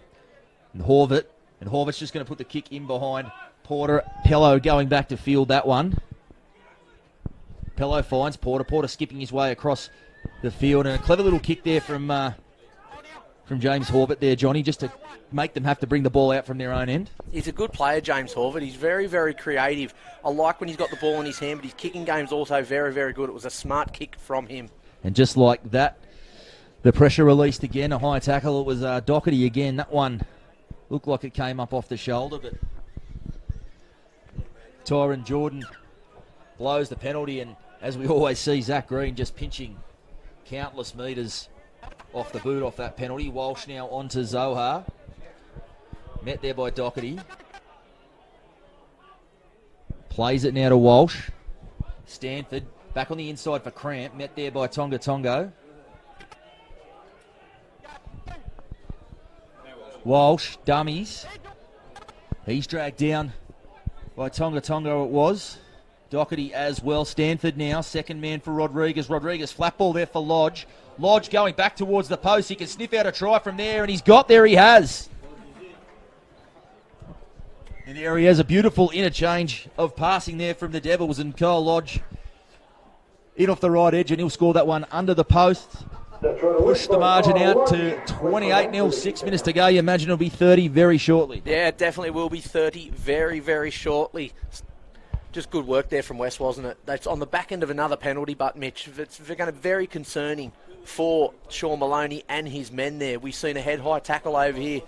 And Horvath's just going to put the kick in behind Porter. Pello going back to field that one. Pello finds Porter. Porter skipping his way across the field. And a clever little kick there from James Horvath there, Johnny, just to make them have to bring the ball out from their own end. He's a good player, James Horvath. He's very, very creative. I like when he's got the ball in his hand, but his kicking game's also very, very good. It was a smart kick from him. And just like that, the pressure released again. A high tackle. It was Doherty again. That one looked like it came up off the shoulder, but Tyron Jordan blows the penalty, and as we always see, Zach Green just pinching countless metres off the boot off that penalty. Walsh now onto Zohar. Met there by Doherty. Plays it now to Walsh. Stanford back on the inside for Cramp. Met there by Tonga Tongo. Walsh, dummies. He's dragged down by Tonga Tongo it was. Doherty as well. Stanford now, second man for Rodriguez. Rodriguez, flat ball there for Lodge. Lodge going back towards the post. He can sniff out a try from there, and he's got there. He has. And there he has a beautiful interchange of passing there from the Devils, and Kyle Lodge in off the right edge, and he'll score that one under the post. Push the margin out to 28-0, 6 minutes to go. You imagine it'll be 30 very shortly. Yeah, it definitely will be 30 very, very shortly. Just good work there from West, wasn't it? That's on the back end of another penalty, but Mitch, it's going to be very concerning for Sean Maloney and his men there. We've seen a head-high tackle over here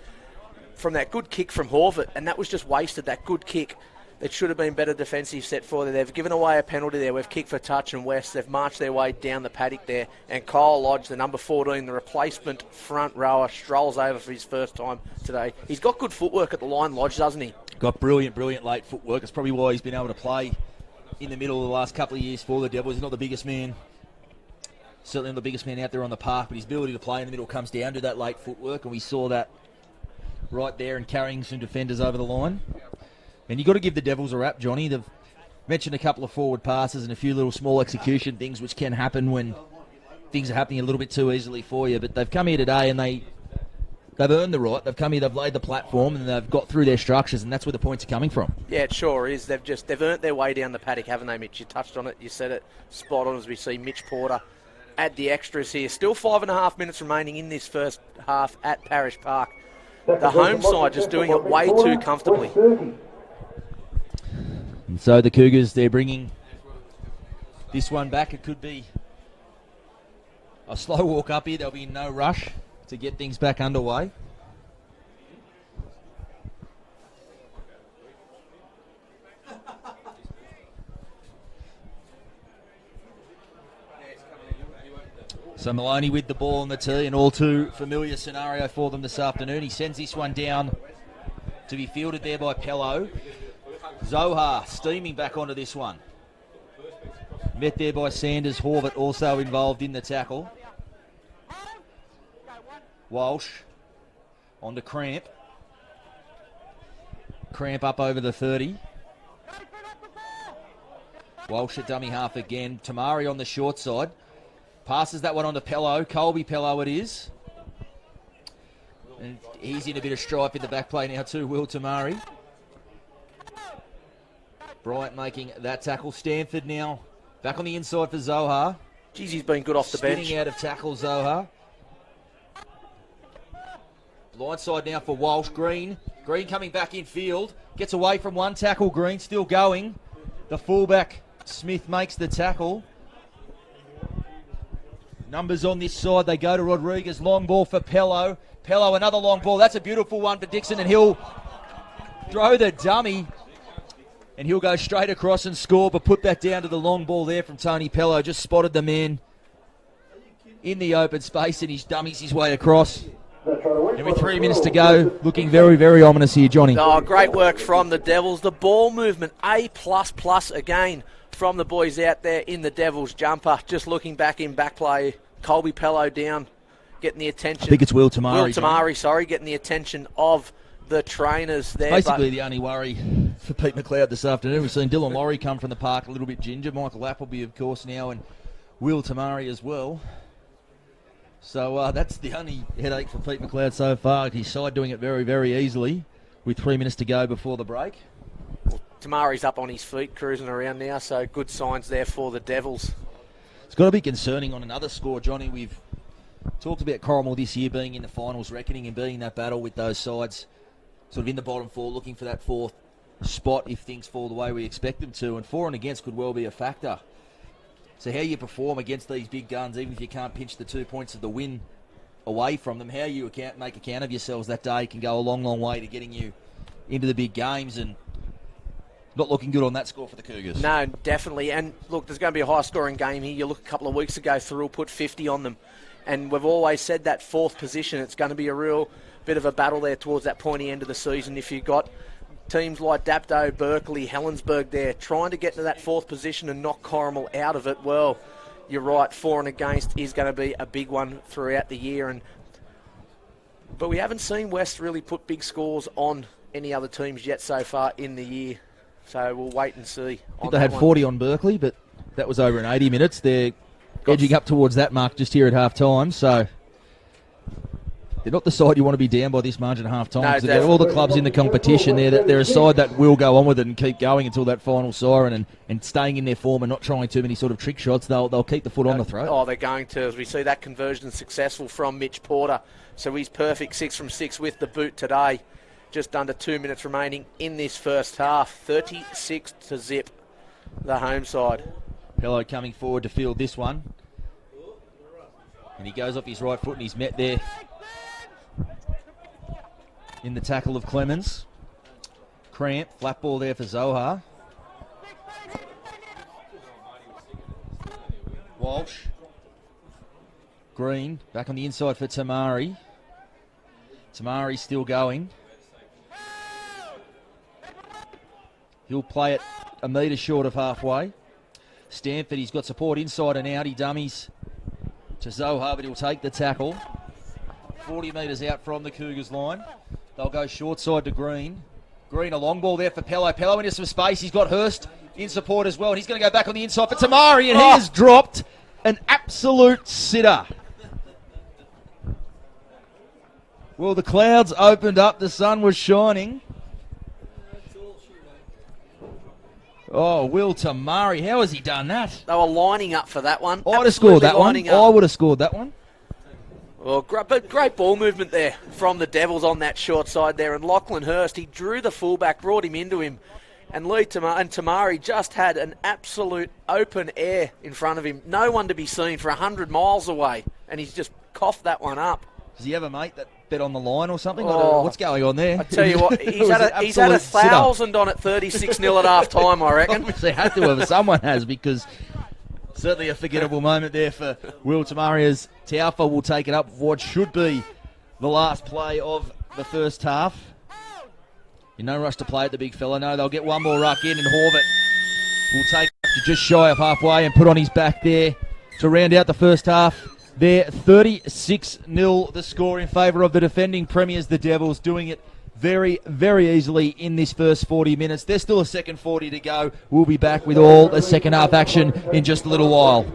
from that good kick from Horvath, and that was just wasted, that good kick. It should have been better defensive set for them. They've given away a penalty there. We've kicked for touch, and West, they've marched their way down the paddock there. And Kyle Lodge, the number 14, the replacement front rower, strolls over for his first time today. He's got good footwork at the line, Lodge, doesn't he? Got brilliant late footwork. It's probably why he's been able to play in the middle of the last couple of years for the Devils. He's not the biggest man. Certainly not the biggest man out there on the park, but his ability to play in the middle comes down to that late footwork, and we saw that right there and carrying some defenders over the line. And you've got to give the Devils a rap, Johnny. They've mentioned a couple of forward passes and a few little small execution things which can happen when things are happening a little bit too easily for you. But they've come here today and they've earned the right. They've come here, they've laid the platform, and they've got through their structures, and that's where the points are coming from. Yeah, it sure is. They've earned their way down the paddock, haven't they, Mitch? You touched on it. You said it spot on as we see Mitch Porter add the extras here. Still 5.5 minutes remaining in this first half at Parish Park. The home side just doing it way too comfortably. And so the Cougars, they're bringing this one back. It could be a slow walk up here. There'll be no rush to get things back underway. So Maloney with the ball on the tee, and all too familiar scenario for them this afternoon. He sends this one down to be fielded there by Pello. Zohar steaming back onto this one. Met there by Sanders. Horvath also involved in the tackle. Walsh on to Cramp. Cramp up over the 30. Walsh at dummy half again. Tamari on the short side. Passes that one on to Pello. Colby Pello it is. And he's in a bit of strife in the back play now too, Will Tamari. Bryant making that tackle. Stanford now back on the inside for Zohar. Geez, he's been good off the bench. Spinning out of tackle, Zohar. Line side now for Walsh. Green coming back in field. Gets away from one tackle. Green still going. The fullback, Smith, makes the tackle. Numbers on this side. They go to Rodriguez. Long ball for Pello. Pello, another long ball. That's a beautiful one for Dixon, and he'll throw the dummy. And he'll go straight across and score, but put that down to the long ball there from Tony Pello. Just spotted the man in the open space, and he dummies his way across. And with 3 minutes to go, looking very, very ominous here, Johnny. Oh, great work from the Devils. The ball movement, A++ again from the boys out there in the Devils jumper. Just looking back in back play. Colby Pello down, getting the attention. I think it's Will Tamari. Will Tamari, sorry, getting the attention of the trainers there. Basically the only worry for Pete McLeod this afternoon. We've seen Dylan Laurie come from the park a little bit ginger. Michael Appleby, of course, now, and Will Tamari as well. So that's the only headache for Pete McLeod so far. His side doing it very, very easily with 3 minutes to go before the break. Well, Tamari's up on his feet, cruising around now, so good signs there for the Devils. It's got to be concerning on another score, Johnny. We've talked about Corrimal this year being in the finals reckoning and being in that battle with those sides sort of in the bottom four, looking for that fourth spot if things fall the way we expect them to. And for and against could well be a factor. So how you perform against these big guns, even if you can't pinch the 2 points of the win away from them, how you make account of yourselves that day can go a long, long way to getting you into the big games, and not looking good on that score for the Cougars. No, definitely. And look, there's going to be a high-scoring game here. You look a couple of weeks ago, Thurl put 50 on them. And we've always said that fourth position, it's going to be a real bit of a battle there towards that pointy end of the season. If you've got teams like Dapto, Berkeley, Helensburgh there trying to get to that fourth position and knock Corrimal out of it, well, you're right, for and against is going to be a big one throughout the year. But we haven't seen West really put big scores on any other teams yet so far in the year. So we'll wait and see. I think they had 40 on Berkeley, but that was over in 80 minutes. They're edging up towards that mark just here at half-time, so they're not the side you want to be down by this margin at half-time. No, They've got all the clubs in the competition there. They're a side that will go on with it and keep going until that final siren and staying in their form and not trying too many sort of trick shots. They'll keep the foot on the throat. Oh, they're going to. As we see that conversion successful from Mitch Porter. So he's perfect 6 from 6 with the boot today. Just under 2 minutes remaining in this first half. 36-0, the home side. Pello coming forward to field this one. And he goes off his right foot and he's met there in the tackle of Clemens. Cramp, flat ball there for Zohar. Walsh. Green, back on the inside for Tamari. Tamari still going. He'll play it a metre short of halfway. Stanford, he's got support inside and out. He dummies to Zohar, but he'll take the tackle. 40 metres out from the Cougars line. They'll go short side to Green. Green, a long ball there for Pello. Pello into some space. He's got Hurst in support as well. And he's going to go back on the inside for Tamari, and he has dropped an absolute sitter. Well, the clouds opened up. The sun was shining. Oh, Will Tamari, how has he done that? They were lining up for that one. I'd have scored that one. I would have scored that one. Well, great ball movement there from the Devils on that short side there. And Lachlan Hurst, he drew the fullback, brought him into him. And Tamari just had an absolute open air in front of him. No one to be seen for 100 miles away. And he's just coughed that one up. Does he have a mate that bet on the line or something? I don't know what's going on there. I tell you what, he's had 1,000 on at 36-0 at half time, I reckon. Obviously had to have. Someone has, because certainly a forgettable moment there for Will Tamari as Taufa will take it up for what should be the last play of the first half. In no rush to play at the big fella. No, they'll get one more ruck in, and Horvath will take it to just shy of halfway and put on his back there to round out the first half. There, 36-0 the score in favour of the defending premiers, the Devils, doing it very, very easily in this first 40 minutes. There's still a second 40 to go. We'll be back with all the second half action in just a little while.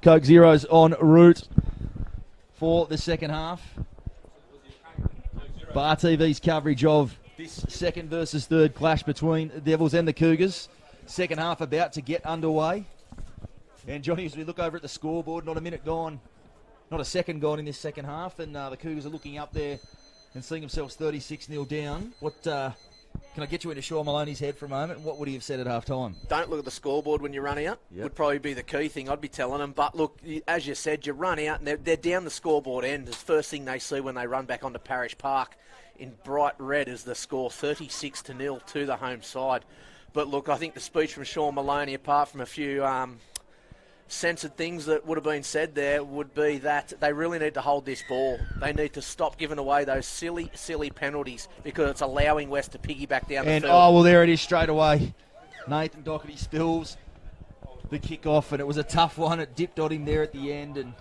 Coke Zeros en route for the second half. Bar TV's coverage of this second versus third clash between the Devils and the Cougars. Second half about to get underway. And Johnny, as we look over at the scoreboard, not a minute gone, not a second gone in this second half, and the Cougars are looking up there and seeing themselves 36-0 down. What can I get you into Sean Maloney's head for a moment? What would he have said at half-time? Don't look at the scoreboard when you run out. Yep. Would probably be the key thing I'd be telling them. But look, as you said, you run out and they're down the scoreboard end. The first thing they see when they run back onto Parish Park in bright red is the score 36-0 to the home side. But look, I think the speech from Sean Maloney, apart from a few censored things that would have been said there, would be that they really need to hold this ball. They need to stop giving away those silly penalties because it's allowing West to piggyback down the field. Oh, well, there it is straight away. Nathan Doherty spills the kick-off, and it was a tough one. It dipped on him there at the end, and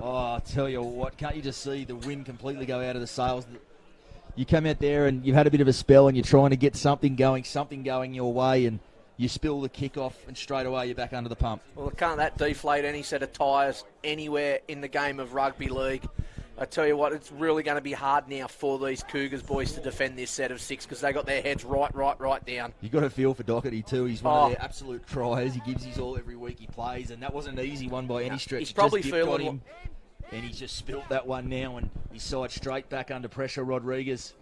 I tell you what, can't you just see the wind completely go out of the sails? You come out there and you've had a bit of a spell and you're trying to get something going your way, and you spill the kick-off and straight away you're back under the pump. Well, can't that deflate any set of tyres anywhere in the game of rugby league? I tell you what, it's really going to be hard now for these Cougars boys to defend this set of 6 because they got their heads right down. You've got to feel for Doherty too. He's one of their absolute tries. He gives his all every week he plays, and that wasn't an easy one by any stretch. He's probably feeling him, and he's just spilt that one now, and he's side straight back under pressure. Rodriguez.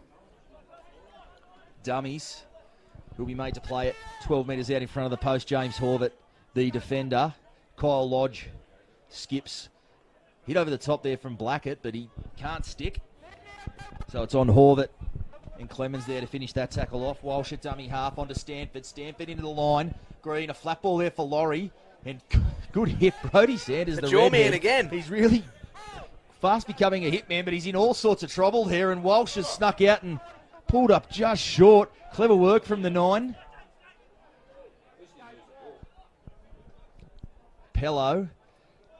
Dummies. Will be made to play it 12 metres out in front of the post. James Horvath, the defender. Kyle Lodge skips. Hit over the top there from Blackett, but he can't stick. So it's on Horvath and Clemens there to finish that tackle off. Walsh at dummy half onto Stanford. Stanford into the line. Green, a flat ball there for Laurie. And good hit, Brodie Sanders, the your man redhead. again. He's really fast becoming a hitman, but he's in all sorts of trouble here. And Walsh has snuck out and pulled up just short. Clever work from the 9. Pello.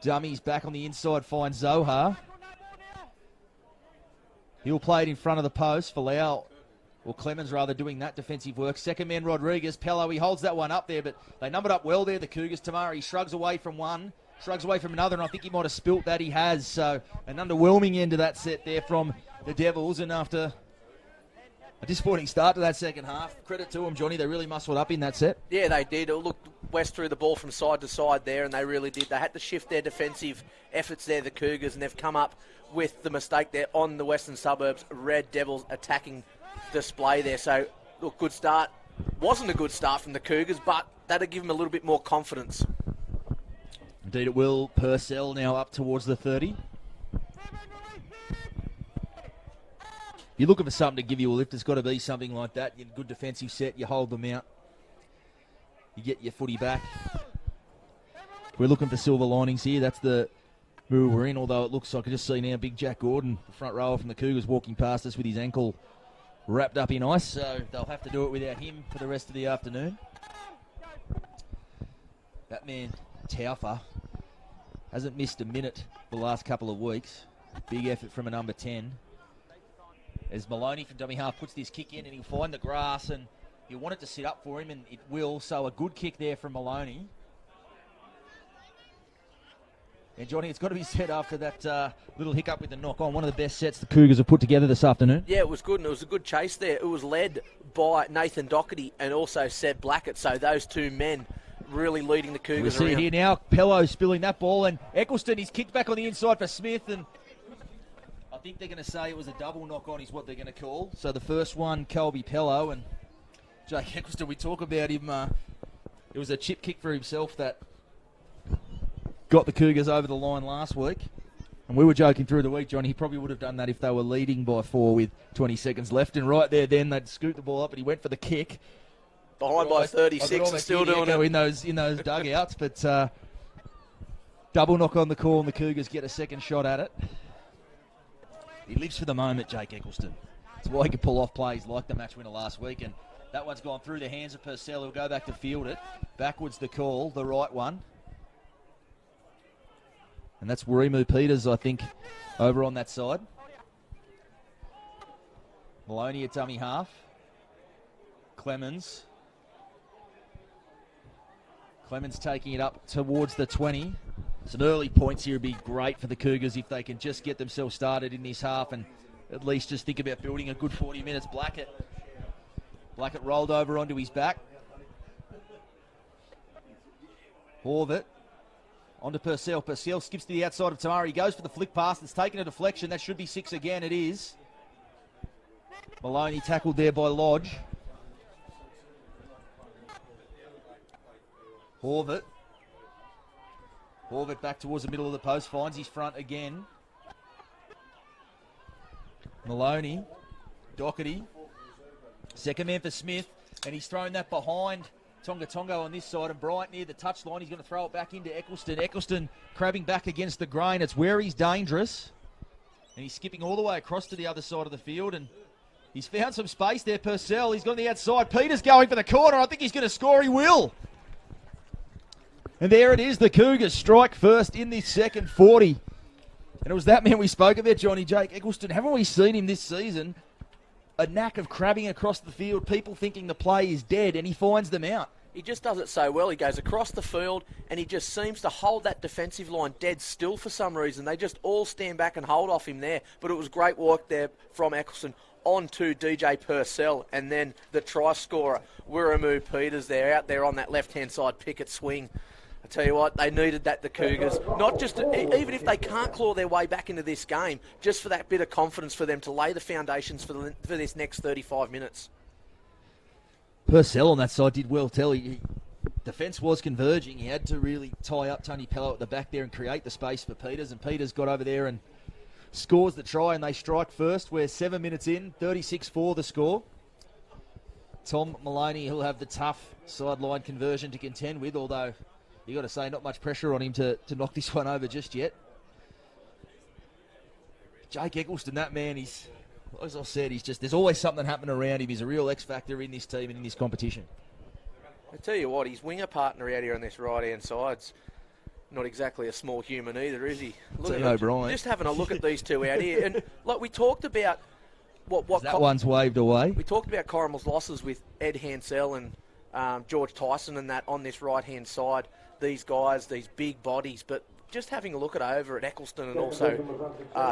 Dummies back on the inside, finds Zohar. He'll play it in front of the post. Falau, or Clemens rather, doing that defensive work. Second man, Rodriguez. Pello, he holds that one up there, but they numbered up well there, the Cougars. Tamari shrugs away from one, shrugs away from another, and I think he might have spilt that. He has. So an underwhelming end to that set there from the Devils, and after a disappointing start to that second half. Credit to them, Johnny. They really muscled up in that set. Yeah, they did. Look, West threw the ball from side to side there, and they really did. They had to shift their defensive efforts there, the Cougars, and they've come up with the mistake there on the Western Suburbs. Red Devils attacking display there. So, look, good start. Wasn't a good start from the Cougars, but that'll give them a little bit more confidence. Indeed it will. Purcell now up towards the 30. You're looking for something to give you a lift. There's got to be something like that. You get a good defensive set. You hold them out. You get your footy back. We're looking for silver linings here. That's the move we're in, although it looks like I just see now Big Jack Gordon, the front rower from the Cougars, walking past us with his ankle wrapped up in ice. So they'll have to do it without him for the rest of the afternoon. That man, Taufa, hasn't missed a minute the last couple of weeks. Big effort from a number 10. As Maloney from dummy half puts this kick in, and he'll find the grass, and he'll want it to sit up for him, and it will. So a good kick there from Maloney. And Johnny, it's got to be said after that little hiccup with the knock on, one of the best sets the Cougars have put together this afternoon. Yeah, it was good, and it was a good chase there. It was led by Nathan Doherty and also Seb Blackett, so those two men really leading the Cougars around. We see around. it here now, Pello spilling that ball, and Eccleston, he's kicked back on the inside for Smith, and I think they're going to say it was a double knock-on is what they're going to call. So the first one, Colby Pello, and Jake Eccleston, we talk about him. It was a chip kick for himself that got the Cougars over the line last week. And we were joking through the week, Johnny, he probably would have done that if they were leading by 4 with 20 seconds left. And right there then, they'd scoot the ball up, and he went for the kick. Behind by 36 and still doing it. In those dugouts, but double knock on the call, and the Cougars get a second shot at it. He lives for the moment, Jake Eccleston. That's why he could pull off plays like the match winner last week. And that one's gone through the hands of Purcell. He'll go back to field it. Backwards the call, the right one. And that's Warimu Peters, I think, over on that side. Maloney at dummy half. Clemens taking it up towards the 20. Some early points here would be great for the Cougars if they can just get themselves started in this half and at least just think about building a good 40 minutes. Blackett rolled over onto his back. Horvath onto Purcell. Purcell skips to the outside of Tamari. He goes for the flick pass. It's taken a deflection. That should be 6 again. It is. Maloney tackled there by Lodge. Horvath back towards the middle of the post. Finds his front again. Maloney. Doherty. Second man for Smith. And he's thrown that behind Tonga on this side, and Bryant near the touchline. He's going to throw it back into Eccleston. Eccleston crabbing back against the grain. It's where he's dangerous. And he's skipping all the way across to the other side of the field, and he's found some space there, Purcell. He's gone to the outside. Peter's going for the corner. I think he's going to score. He will. And there it is. The Cougars strike first in this second 40. And it was that man we spoke about, Johnny. Jake Eccleston. Haven't we seen him this season? A knack of crabbing across the field, people thinking the play is dead, and he finds them out. He just does it so well. He goes across the field, and he just seems to hold that defensive line dead still for some reason. They just all stand back and hold off him there. But it was great work there from Eccleston on to DJ Purcell, and then the try scorer, Wirramu Peters, there out there on that left-hand side picket swing. I tell you what, they needed that, the Cougars. Not just, even if they can't claw their way back into this game, just for that bit of confidence for them to lay the foundations for this next 35 minutes. Purcell on that side did well, defence was converging. He had to really tie up Tony Pello at the back there and create the space for Peters, and Peters got over there and scores the try, and they strike first. We're 7 minutes in, 36-4 the score. Tom Maloney, he'll have the tough sideline conversion to contend with, although you got to say, not much pressure on him to knock this one over just yet. Jake Eccleston, that man, he's, as I said, there's always something happening around him. He's a real X-factor in this team and in this competition. I tell you what, his winger partner out here on this right-hand side's not exactly a small human either, is he? Look at O'Brien. Just having a look at these two out here. And like we talked about that one's waved away. We talked about Corrimal's losses with Ed Hansell and George Tyson and that on this right-hand side. These guys, these big bodies, but just having a look over at Eccleston and also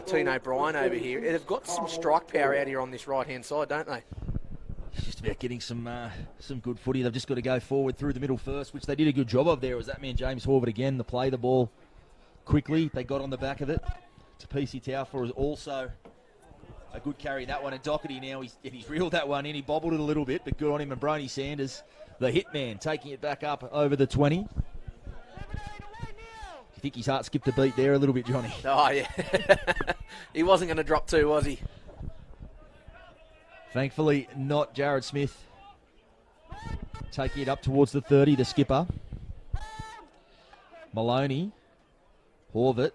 Tino Bryan over here, they've got some strike power out here on this right-hand side, don't they? It's just about getting some good footy. They've just got to go forward through the middle first, which they did a good job of there. It was that man James Horvath again to play the ball quickly. They got on the back of it. To PC Taufor is also a good carry, that one. And Doherty now, he's reeled that one in. He bobbled it a little bit, but good on him. And Bronny Sanders, the hit man, taking it back up over the 20. I think his heart skipped a beat there a little bit, Johnny. Oh, yeah. He wasn't going to drop two, was he? Thankfully, not. Jared Smith taking it up towards the 30, the skipper. Maloney. Horvath.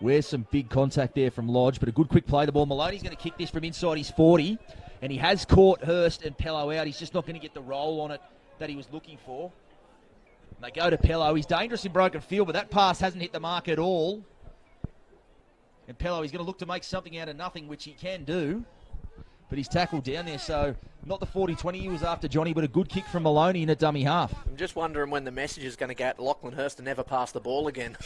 Where's some big contact there from Lodge, but a good quick play. The ball. Maloney's going to kick this from inside his 40, and he has caught Hurst and Pello out. He's just not going to get the roll on it that he was looking for. They go to Pello. He's dangerous in broken field, but that pass hasn't hit the mark at all. And Pello, he's going to look to make something out of nothing, which he can do. But he's tackled down there, so not the 40-20 he was after, Johnny, but a good kick from Maloney in a dummy half. I'm just wondering when the message is going to go out to Lachlan Hurst to never pass the ball again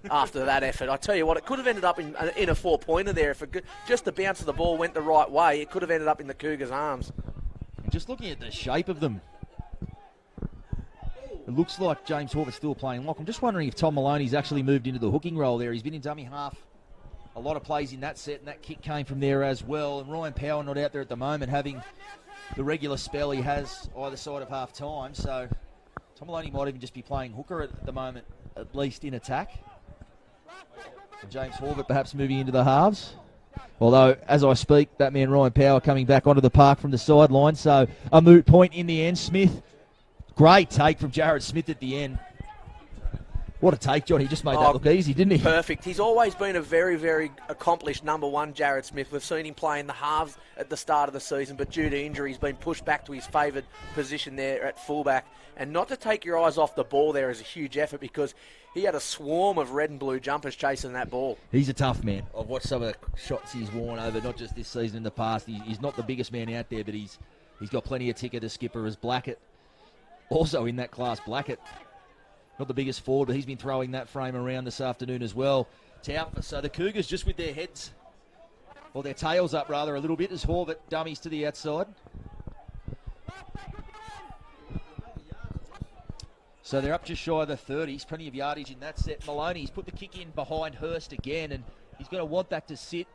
after that effort. I tell you what, it could have ended up in a four-pointer there. If just the bounce of the ball went the right way, it could have ended up in the Cougars' arms. Just looking at the shape of them, it looks like James Horvath's still playing lock. I'm just wondering if Tom Maloney's actually moved into the hooking role there. He's been in dummy half a lot of plays in that set, and that kick came from there as well. And Ryan Power not out there at the moment, having the regular spell he has either side of half time. So Tom Maloney might even just be playing hooker at the moment, at least in attack. And James Horvath perhaps moving into the halves. Although, as I speak, that man Ryan Power coming back onto the park from the sideline. So a moot point in the end. Smith. Great take from Jared Smith at the end. What a take, John. He just made that look easy, didn't he? Perfect. He's always been a very, very accomplished number one, Jared Smith. We've seen him play in the halves at the start of the season, but due to injury, he's been pushed back to his favoured position there at fullback. And not to take your eyes off the ball there is a huge effort, because he had a swarm of red and blue jumpers chasing that ball. He's a tough man. I've watched some of the shots he's worn over, not just this season, in the past. He's not the biggest man out there, but he's got plenty of ticker to skipper as Blackett. Also in that class, Blackett Not the biggest forward, but he's been throwing that frame around this afternoon as well. Taufa. So the Cougars just with their heads, or their tails up rather, a little bit as Horvath dummies to the outside. So they're up just shy of the 30s. Plenty of yardage in that set. Maloney's put the kick in behind Hurst again, and he's going to want that to sit.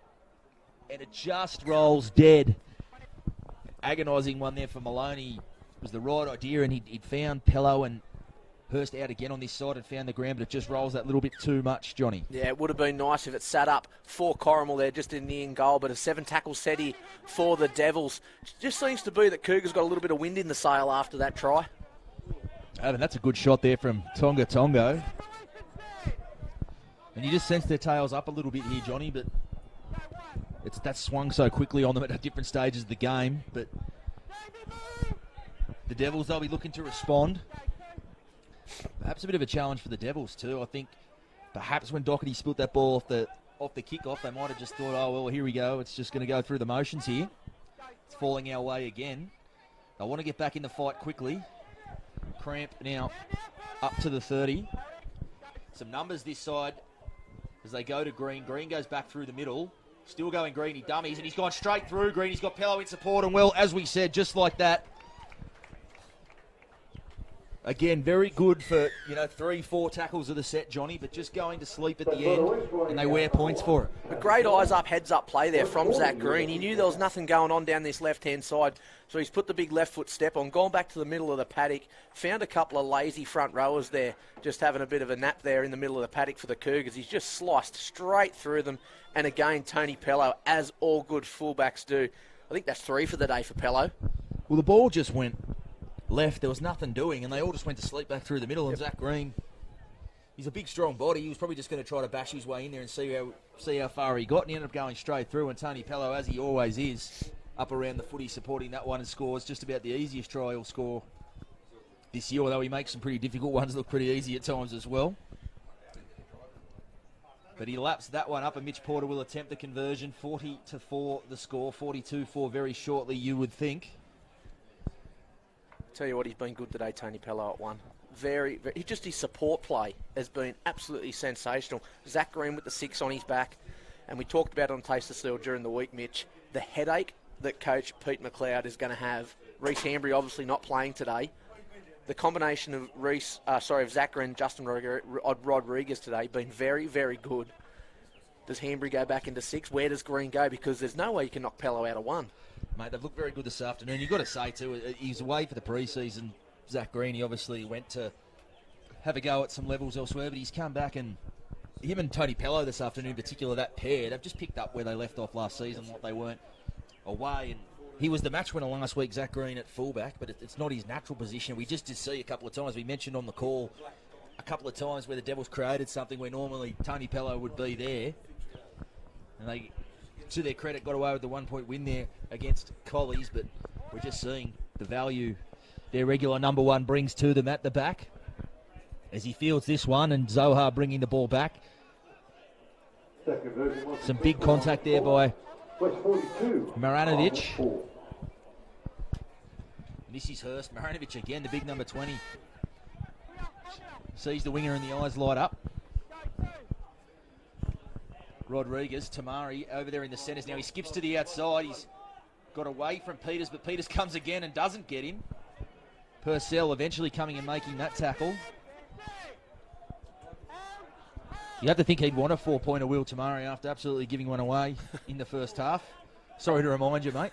And it just rolls dead. Agonising one there for Maloney. It was the right idea, and he'd found Pello and Hurst out again on this side and found the ground, but it just rolls that little bit too much, Johnny. Yeah, it would have been nice if it sat up for Corrimal there just in the in goal, but a 7-tackle setty for the Devils. Just seems to be that Cougars got a little bit of wind in the sail after that try. And that's a good shot there from Tonga. And you just sense their tails up a little bit here, Johnny, but that's swung so quickly on them at different stages of the game. But the Devils, they'll be looking to respond. Perhaps a bit of a challenge for the Devils too. I think perhaps when Doherty spilt that ball off the kickoff, they might have just thought, oh, well, here we go. It's just going to go through the motions here. It's falling our way again. They want to get back in the fight quickly. Cramp now up to the 30. Some numbers this side as they go to Green. Green goes back through the middle. Still going Green. He dummies, and he's gone straight through Green. He's got Pello in support, and well, as we said, just like that. Again, very good for, 3-4 tackles of the set, Johnny, but just going to sleep at the end, and they wear points for it. A great eyes up, heads up play there from Zach Green. He knew there was nothing going on down this left-hand side, so he's put the big left foot step on, gone back to the middle of the paddock, found a couple of lazy front rowers there, just having a bit of a nap there in the middle of the paddock for the Cougars. He's just sliced straight through them, and again, Tony Pello, as all good fullbacks do. I think that's 3 for the day for Pello. Well, the ball just went left, there was nothing doing, and they all just went to sleep back through the middle. And Zach Green, he's a big, strong body. He was probably just going to try to bash his way in there and see how far he got, and he ended up going straight through. And Tony Pello, as he always is, up around the footy supporting that one, and scores just about the easiest try he'll score this year, although he makes some pretty difficult ones look pretty easy at times as well. But he laps that one up, and Mitch Porter will attempt the conversion. 40-4 the score, 42-4 very shortly, you would think. Tell you what, he's been good today, Tony Pello at 1. Very, just his support play has been absolutely sensational. Zach Green with the 6 on his back, and we talked about on Taste the Steel during the week, Mitch, the headache that coach Pete McLeod is going to have. Reece Hambry obviously not playing today. The combination of Zach Green and Justin Rodriguez today been very, very good. Does Hambry go back into 6? Where does Green go? Because there's no way you can knock Pello out of 1. Mate, they've looked very good this afternoon. You've got to say, too, he's away for the pre-season. Zach Green, he obviously went to have a go at some levels elsewhere, but he's come back, and him and Tony Pello this afternoon in particular, that pair, they've just picked up where they left off last season, what they weren't away. And he was the match winner last week, Zach Green at fullback, but it's not his natural position. We just did see a couple of times, we mentioned on the call, a couple of times where the Devils created something where normally Tony Pello would be there. And they, to their credit, got away with the 1-point win there against Collies, but we're just seeing the value their regular number 1 brings to them at the back as he fields this one, and Zohar bringing the ball back. Some big contact there by Maranovic. This is Hurst. Maranovic again, the big number 20. Sees the winger and the eyes light up. Rodriguez, Tamari over there in the centres now. He skips to the outside. He's got away from Peters, but Peters comes again and doesn't get him. Purcell eventually coming and making that tackle. You have to think he'd want a 4-pointer, Will Tamari, after absolutely giving one away in the first half. Sorry to remind you, mate.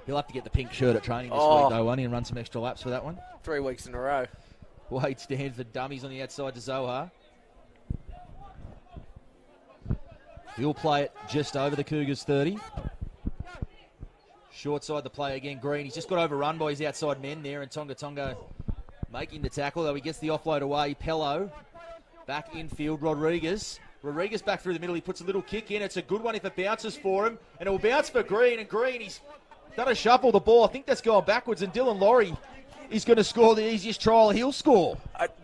He'll have to get the pink shirt at training this week, though, won't he, and run some extra laps for that one. 3 weeks in a row. Wade stands for dummies on the outside to Zohar. He'll play it just over the Cougars 30. Short side the play again, Green. He's just got overrun by his outside men there, and Tonga making the tackle, though he gets the offload away. Pello back infield, Rodriguez back through the middle. He puts a little kick in. It's a good one if it bounces for him, and it will bounce for Green, and Green, he's done a shuffle the ball. I think that's going backwards, and Dylan Laurie is going to score the easiest trial he'll score.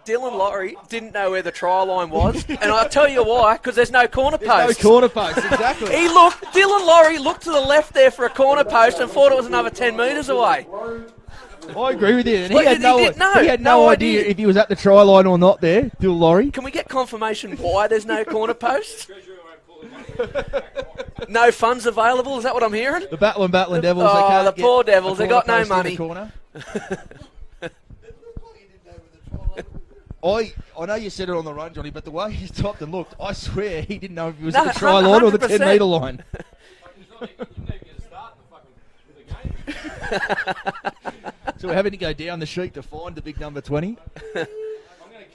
Dylan Laurie didn't know where the try line was, and I'll tell you why, because there's no corner post. No corner post, exactly. Dylan Laurie looked to the left there for a corner post and thought it was another 10 metres away. I agree with you. And Well, he had no idea if he was at the try line or not there, Bill Laurie. Can we get confirmation why there's no corner post? No funds available, is that what I'm hearing? The battling Devils. Oh, they can't the get poor Devils, a they got corner no post in money. the corner. I know you said it on the run, Johnny, but the way he stopped and looked, I swear he didn't know if he was at the try line or the 10-metre line. So we're having to go down the sheet to find the big number 20. I'm going to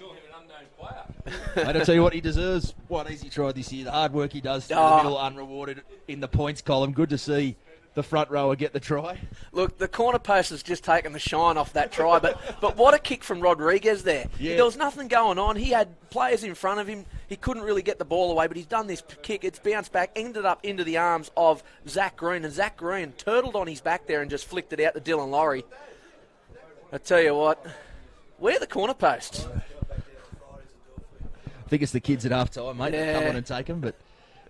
call him an unknown player. Mate, I'll tell you what, he deserves one easy try this year. The hard work he does through the middle, unrewarded in the points column. Good to see the front rower get the try. Look, the corner post has just taken the shine off that try, but what a kick from Rodriguez there. Yeah. There was nothing going on. He had players in front of him. He couldn't really get the ball away, but he's done this kick. It's bounced back, ended up into the arms of Zach Green, and Zach Green turtled on his back there and just flicked it out to Dylan Laurie. I tell you what, where are the corner posts? I think it's the kids at half time, mate. Yeah. Come on and take them, but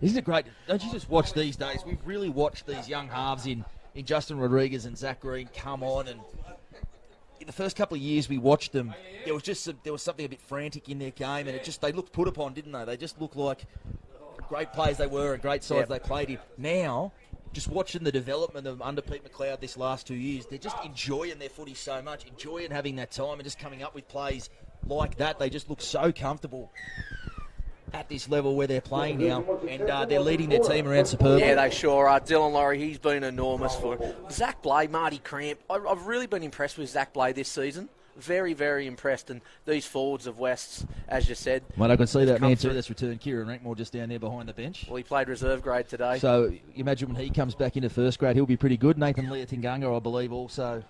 isn't it great? Don't you just watch these days? We've really watched these young halves in Justin Rodriguez and Zach Green come on, and in the first couple of years we watched them, there was something a bit frantic in their game, and they looked put upon, didn't they? They just looked like great players they were and great sides they played in. Now, just watching the development of under Pete McLeod this last 2 years, they're just enjoying their footy so much, enjoying having that time and just coming up with plays like that. They just look so comfortable at this level where they're playing now, and they're leading their team around superbly. Yeah, they sure are. Dylan Laurie, he's been enormous for him. Zach Blay, Marty Cramp. I've really been impressed with Zach Blay this season. Very, very impressed. And these forwards of West's, as you said. Well, I can see that man too. That's returned Kieran Rankmore just down there behind the bench. Well, he played reserve grade today. So you imagine when he comes back into first grade, he'll be pretty good. Nathan Leotinganga, I believe, also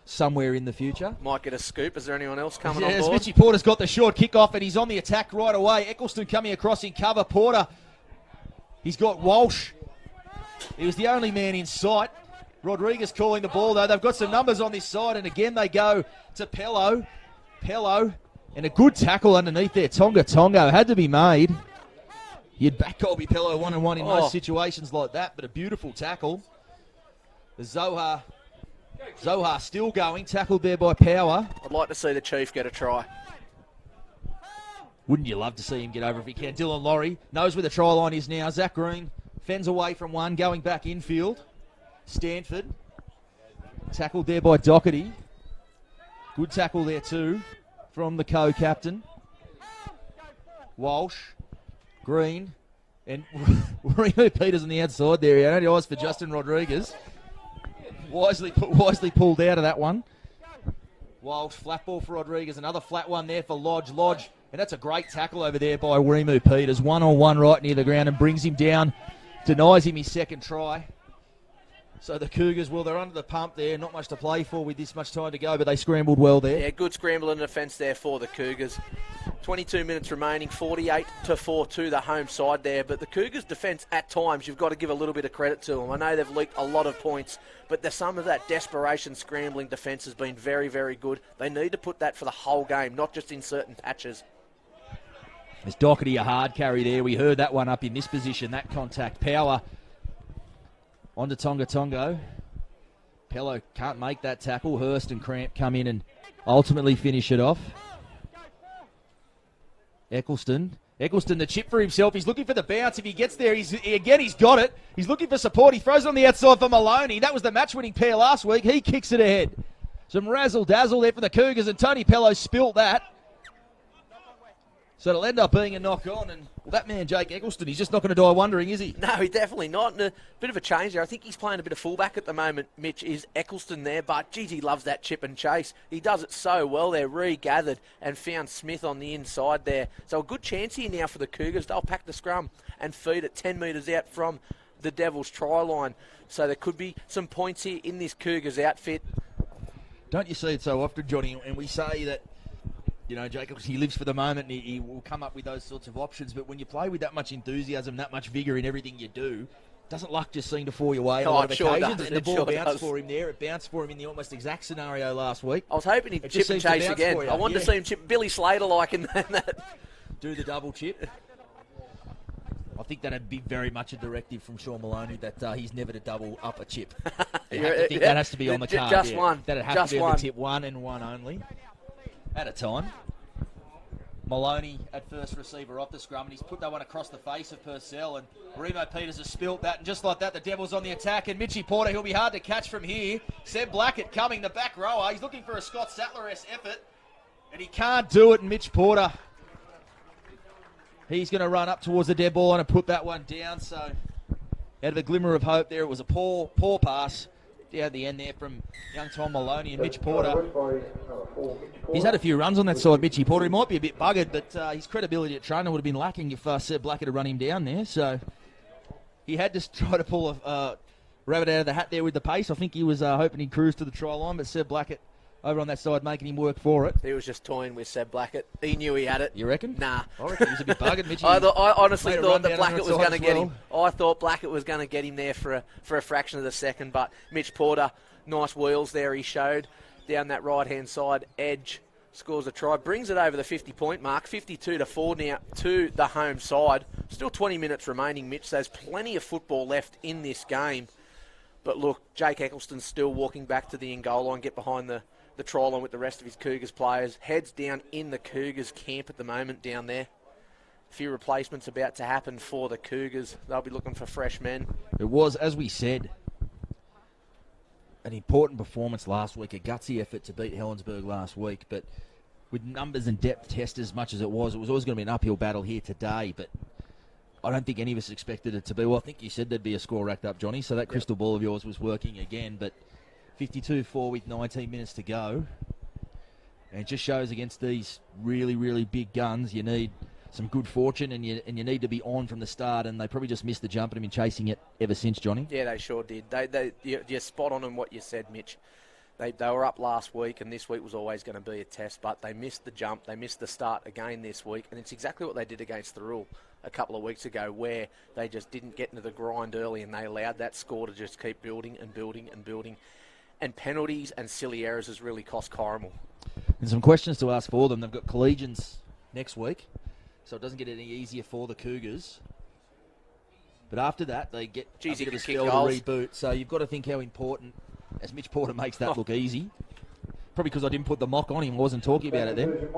somewhere in the future. Might get a scoop. Is there anyone else coming on board? Mitchy Porter's got the short kick off, and he's on the attack right away. Eccleston coming across in cover. Porter, he's got Walsh. He was the only man in sight. Rodriguez calling the ball, though. They've got some numbers on this side, and again they go to Pello. Pello, and a good tackle underneath there. Tonga had to be made. You'd back Colby Pello 1-on-1 in most situations like that, but a beautiful tackle. The Zohar still going, tackled there by Power. I'd like to see the Chief get a try. Wouldn't you love to see him get over if he can? Dylan Laurie knows where the try line is now. Zach Green fends away from one, going back infield. Stanford, tackled there by Doherty. Good tackle there too from the co-captain. Walsh, Green, and Remo Peters on the outside there. He had only eyes for Justin Rodriguez. Wisely pulled out of that one. Walsh, flat ball for Rodriguez. Another flat one there for Lodge. And that's a great tackle over there by Remu Peters. 1-on-1 right near the ground and brings him down. Denies him his second try. So the Cougars, well, they're under the pump there. Not much to play for with this much time to go, but they scrambled well there. Yeah, good scramble in defence there for the Cougars. 22 minutes remaining, 48-4 to the home side there. But the Cougars' defence, at times, you've got to give a little bit of credit to them. I know they've leaked a lot of points, but some of that desperation scrambling defence has been very, very good. They need to put that for the whole game, not just in certain patches. There's Doherty, a hard carry there. We heard that one up in this position, that contact. Power onto Tonga. Pello can't make that tackle. Hurst and Cramp come in and ultimately finish it off. Eccleston, the chip for himself. He's looking for the bounce. If he gets there, he's got it. He's looking for support. He throws it on the outside for Maloney. That was the match-winning pair last week. He kicks it ahead. Some razzle-dazzle there for the Cougars, and Tony Pello spilt that. So it'll end up being a knock-on, and that man, Jake Eccleston, he's just not going to die wondering, is he? No, he's definitely not. And a bit of a change there. I think he's playing a bit of fullback at the moment, Mitch, is Eccleston there. But, geez, he loves that chip and chase. He does it so well there, regathered and found Smith on the inside there. So a good chance here now for the Cougars. They'll pack the scrum and feed it 10 metres out from the Devils' try line. So there could be some points here in this Cougars outfit. Don't you see it so often, Johnny? And we say that, you know, Jacob, he lives for the moment and he will come up with those sorts of options. But when you play with that much enthusiasm, that much vigour in everything you do, doesn't luck just seem to fall your way on a lot of occasions. And the ball bounced for him there. It bounced for him in the almost exact scenario last week. I was hoping he'd chip and chase again. I wanted to see him chip Billy Slater like in that. Do the double chip. I think that'd be very much a directive from Sean Maloney that he's never to double up a chip. I think that has to be on the card. Just one. That'd have to be on the tip, one and one only at a time. Maloney at first receiver off the scrum, and he's put that one across the face of Purcell, and Remo Peters has spilt that, and just like that, the Devils on the attack, and Mitchie Porter, he'll be hard to catch from here. Seb Blackett coming, the back rower. He's looking for a Scott Sattler-esque effort, and he can't do it, and Mitch Porter, he's going to run up towards the dead ball and put that one down, so out of a glimmer of hope there, it was a poor pass down the end there from young Tom Maloney, and Mitch Porter. He's had a few runs on that side, Mitchie Porter. He might be a bit buggered, but his credibility at trainer would have been lacking if Seb Blackett had run him down there. So he had to try to pull a rabbit out of the hat there with the pace. I think he was hoping he'd cruise to the try line, but Seb Blackett over on that side making him work for it. He was just toying with Seb Blackett. He knew he had it. You reckon? Nah. I reckon he was a bit buggered, Mitchie. I honestly thought that Blackett was going to get well. him. I thought Blackett was going to get him there for a fraction of the second, but Mitch Porter, nice wheels there he showed down that right-hand side edge. Scores a try, brings it over the 50-point mark, 52-4 now to the home side. Still 20 minutes remaining, Mitch. There's plenty of football left in this game. But look, Jake Eccleston's still walking back to the in-goal line, get behind the try line with the rest of his Cougars players. Heads down in the Cougars camp at the moment down there. A few replacements about to happen for the Cougars. They'll be looking for fresh men. It was, as we said, an important performance last week, a gutsy effort to beat Helensburgh last week, but with numbers and depth test as much as it was always going to be an uphill battle here today, but I don't think any of us expected it to be. Well, I think you said there'd be a score racked up, Johnny, so that crystal ball of yours was working again, but 52-4 with 19 minutes to go, and it just shows against these really, really big guns, you need some good fortune, and you need to be on from the start, and they probably just missed the jump and have been chasing it ever since, Johnny. Yeah, they sure did. You're spot on in what you said, Mitch. They were up last week, and this week was always going to be a test, but they missed the jump. They missed the start again this week, and it's exactly what they did against the Rule a couple of weeks ago, where they just didn't get into the grind early, and they allowed that score to just keep building and building and building. And penalties and silly errors has really cost Corrimal. And some questions to ask for them. They've got collegians next week, so it doesn't get any easier for the Cougars. But after that, they get a bit of a spell to reboot. So you've got to think how important, as Mitch Porter makes that look easy. Probably because I didn't put the mock on him. I wasn't talking about it then.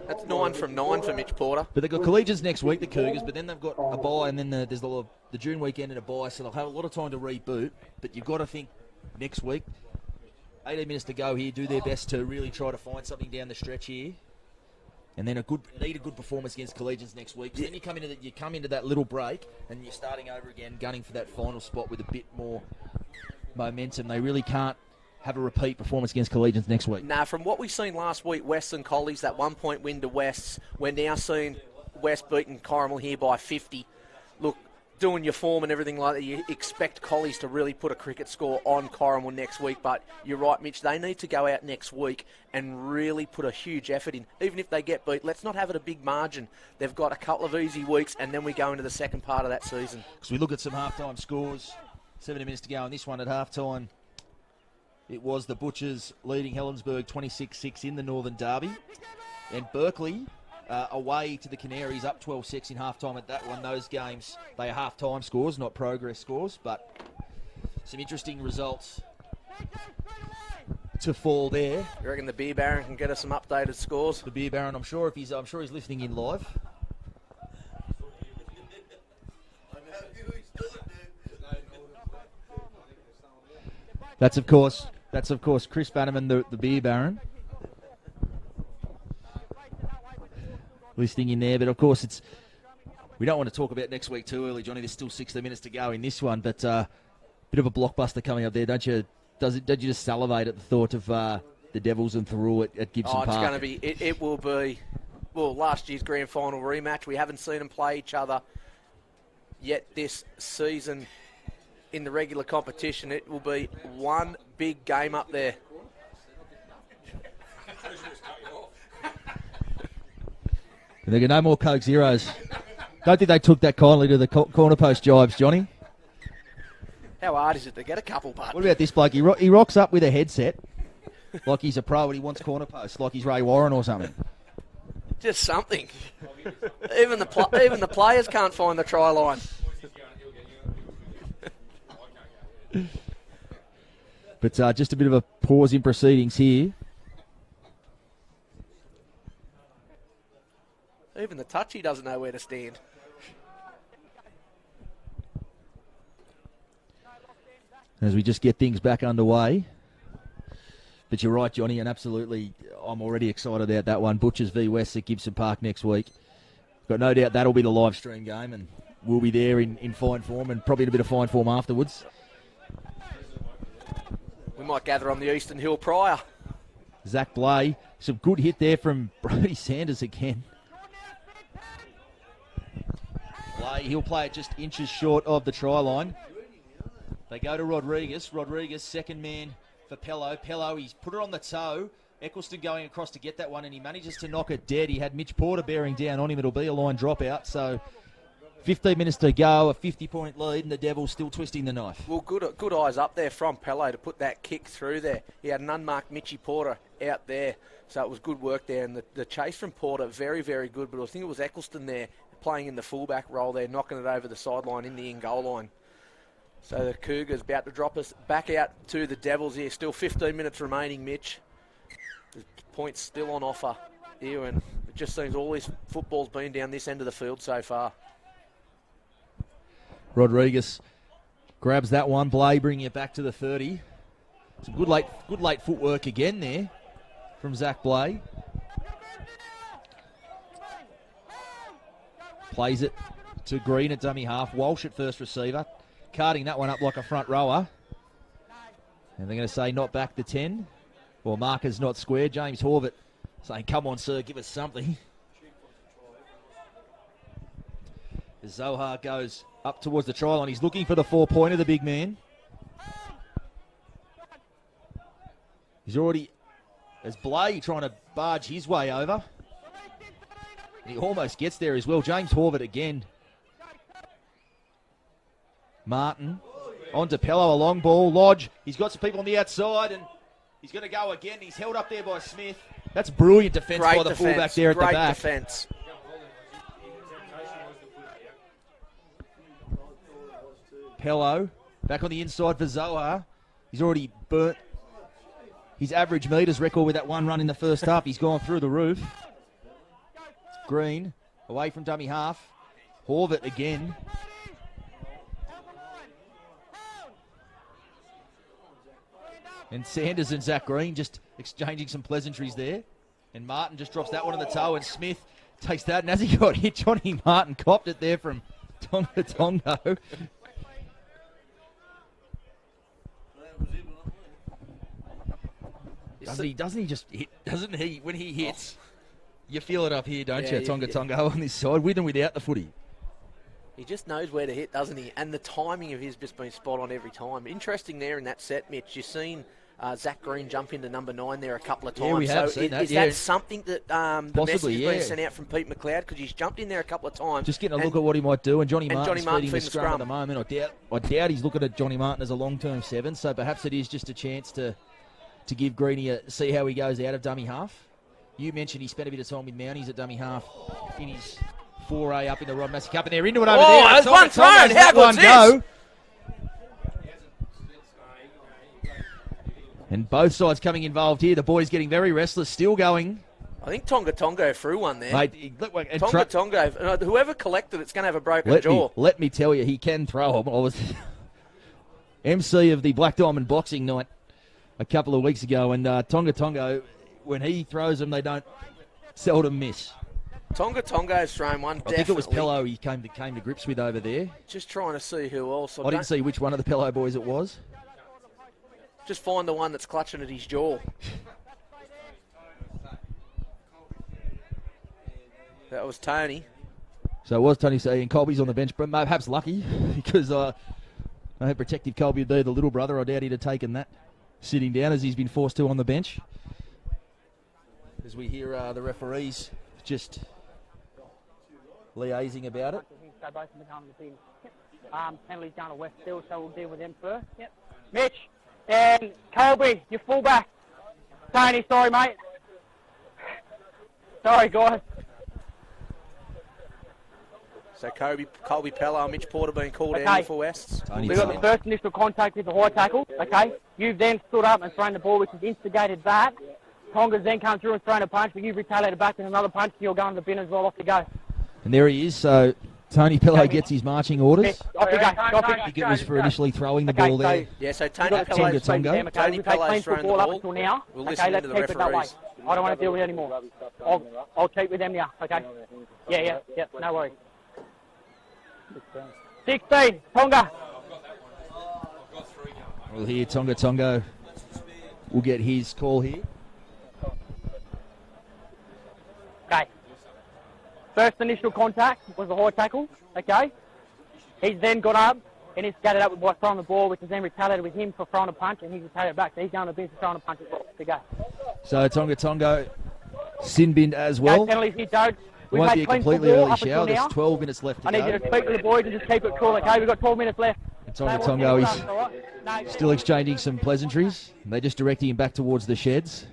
That's 9 from 9 for Mitch Porter. But they've got collegians next week, the Cougars, but then they've got a bye, and then there's the June weekend and a bye, so they'll have a lot of time to reboot. But you've got to think next week, 18 minutes to go here, do their best to really try to find something down the stretch here. And then need a good performance against collegians next week. So then you come into that little break, and you're starting over again, gunning for that final spot with a bit more momentum. They really can't have a repeat performance against collegians next week. Nah, from what we've seen last week, Wests and Collies, that 1 point win to Wests, we're now seeing West beating Corrimal here by 50. Look, doing your form and everything like that, you expect Collies to really put a cricket score on Corrimal next week, but you're right, Mitch, they need to go out next week and really put a huge effort in. Even if they get beat, let's not have it a big margin. They've got a couple of easy weeks, and then we go into the second part of that season. Because we look at some halftime scores, 70 minutes to go, and this one at halftime, it was the Butchers leading Helensburgh 26-6 in the Northern Derby, and Berkeley away to the Canaries up 12-6 in halftime at that one. Those games, they are half-time scores, not progress scores, but some interesting results to fall there. You reckon the Beer Baron can get us some updated scores? The Beer Baron, I'm sure he's listening in live. That's of course Chris Bannerman, the Beer Baron, listening in there. But of course, we don't want to talk about next week too early, Johnny. There's still 60 minutes to go in this one, but bit of a blockbuster coming up there, don't you? Don't you just salivate at the thought of the Devils and Thurul at Gibson Park? It's going to be. It will be. Well, last year's grand final rematch. We haven't seen them play each other yet this season. In the regular competition, it will be one big game up there. They get no more Coke Zeros. Don't think they took that kindly to the corner post jibes, Johnny. How hard is it to get a couple, but what about this bloke? He rocks up with a headset like he's a pro and he wants corner post, like he's Ray Warren or something. Just something. Even the players can't find the try line. But just a bit of a pause in proceedings here. Even the touchy doesn't know where to stand. As we just get things back underway. But you're right, Johnny, and absolutely, I'm already excited about that one. Butchers v West at Gibson Park next week. Got no doubt that'll be the live stream game, and we'll be there in fine form and probably in a bit of fine form afterwards. We might gather on the Eastern Hill prior. Zach Blay, some good hit there from Brody Sanders again. Blay, he'll play it just inches short of the try line. They go to Rodriguez. Rodriguez, second man for Pello. Pello, he's put it on the toe. Eccleston going across to get that one, and he manages to knock it dead. He had Mitch Porter bearing down on him. It'll be a line dropout. So 15 minutes to go, a 50-point lead, and the Devils still twisting the knife. Well, good eyes up there from Pello to put that kick through there. He had an unmarked Mitchy Porter out there, so it was good work there. And the chase from Porter, very, very good. But I think it was Eccleston there playing in the fullback role there, knocking it over the sideline in the in-goal line. So the Cougars about to drop us back out to the Devils here. Still 15 minutes remaining, Mitch. The points still on offer here, and it just seems all this football's been down this end of the field so far. Rodriguez grabs that one. Blay bringing it back to the 30. Some good late footwork again there from Zach Blay. Plays it to Green at dummy half. Walsh at first receiver. Carting that one up like a front rower. And they're going to say not back to 10. Well, marker's not square. James Horvath saying, come on, sir, give us something. As Zohar goes up towards the try line. He's looking for the 4-pointer, the big man. He's already, as Blay trying to barge his way over. And he almost gets there as well. James Horvath again. Martin on to Pello, a long ball. Lodge, he's got some people on the outside, and he's going to go again. He's held up there by Smith. That's brilliant defence by the fullback there at the back. Great defence. Pello back on the inside for Zohar. He's already burnt his average metres record with that one run in the first half. He's gone through the roof. Green away from dummy half. Horvath again. And Sanders and Zach Green just exchanging some pleasantries there. And Martin just drops that one on the toe, and Smith takes that. And as he got hit, Johnny Martin copped it there from Tonga Tongo. Doesn't he just hit? Doesn't he? When he hits, you feel it up here, don't you? Tonga Tongo on this side, with and without the footy. He just knows where to hit, doesn't he? And the timing of his just been spot on every time. Interesting there in that set, Mitch. You've seen Zach Green jump into number 9 there a couple of times. Yeah, we have seen that. Is that something that the possibly, message has been sent out from Pete McLeod? Because he's jumped in there a couple of times. Just getting a look at what he might do. And Johnny Martin's feeding the scrum at the moment. I doubt he's looking at Johnny Martin as a long-term 7. So perhaps it is just a chance to give Greeny see how he goes out of dummy half. You mentioned he spent a bit of time with Mounties at dummy half in his foray up in the Rod Massey Cup, and they're into it over there. Oh, there's one thrown. How good's this? Go. And both sides coming involved here. The boys getting very restless, still going. I think Tonga Tongo threw one there. Mate, Tonga Tongo. Whoever collected it's going to have a broken jaw. Let me tell you, he can throw them. I was MC of the Black Diamond boxing night a couple of weeks ago, and Tonga Tongo, when he throws them, they don't seldom miss. Tonga Tongo's thrown one. I think it was Pello he came to grips with over there. Just trying to see who else. I didn't see which one of the Pello boys it was. Just find the one that's clutching at his jaw. That was Tony. So it was Tony saying Colby's on the bench, but perhaps lucky because I had protective Colby would be the little brother. I doubt he'd have taken that sitting down as he's been forced to on the bench. As we hear the referees just liaising about it. So both of them come to the penalties down to West Hill, so we'll deal with them first. Yep. Mitch and Colby, your fullback. Tony, sorry, mate. Sorry, guys. So Colby Pello and Mitch Porter being called Okay. out for Wests. Tony We got the Pello. first initial contact with the high tackle, okay? You've then stood up and thrown the ball, which has instigated that. Tonga's then come through and thrown a punch, but you've retaliated back with another punch, so you're going to the bin as well. Off you go. And there he is. So Tony Pello gets his marching orders. Yes, off you go. Off I you think it was for initially throwing the Okay, ball there. Yeah, so You've Tony got to Pello's change Tonga. the game, okay? Tony We've had Pello's clean thrown the football up ball. until now. We'll Okay, listen let's to the keep it that way. referees. I don't want to deal with it anymore. I'll keep with them now, okay? Yeah, no worries. 16, Tonga. Well, here Tonga will get his call here. Okay. First initial contact was the high tackle, okay? He's then got up and he's scattered up by throwing the ball, which is then retaliated with him for throwing a punch, and he's retaliated back. So he's going to the bin for throwing a punch as well. To go. So Tonga sin binned as well. Okay, penalties here, Joe. We've Won't had be a clean completely football early up until shower. now. There's 12 minutes left to I need you go. to speak to the boys and just keep it cool, okay? We've got 12 minutes left. And Tonga is still exchanging some pleasantries. They're just directing him back towards the sheds.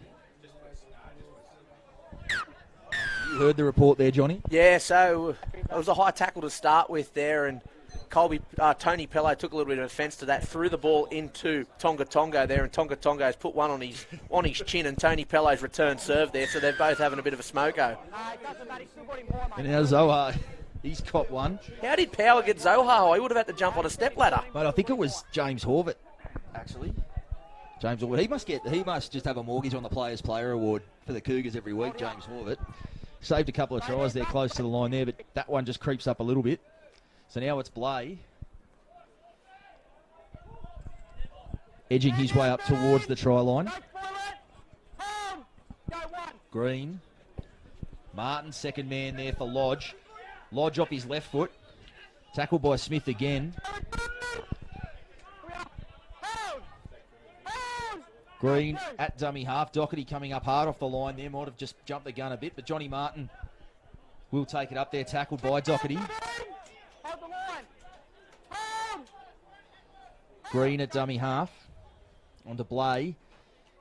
You heard the report there, Johnny? Yeah, so it was a high tackle to start with there, and Tony Pello took a little bit of offence to that, threw the ball into Tonga there, and Tonga has put one on his chin, and Tony Pello's return serve there, so they're both having a bit of a smoko. And now Zohar, he's caught one. How did Power get Zohar? He would have had to jump on a step ladder. Mate, I think it was James Horvath, actually. James Horvath. He must just have a mortgage on the Players Player Award for the Cougars every week, James Horvath. Saved a couple of tries there close to the line there, but that one just creeps up a little bit. So now it's Blay edging his way up towards the try line. Green. Martin, second man there for Lodge. Lodge off his left foot. Tackled by Smith again. Green at dummy half. Doherty coming up hard off the line there. Might have just jumped the gun a bit, but Johnny Martin will take it up there. Tackled by Doherty. Green at dummy half. Onto Blay.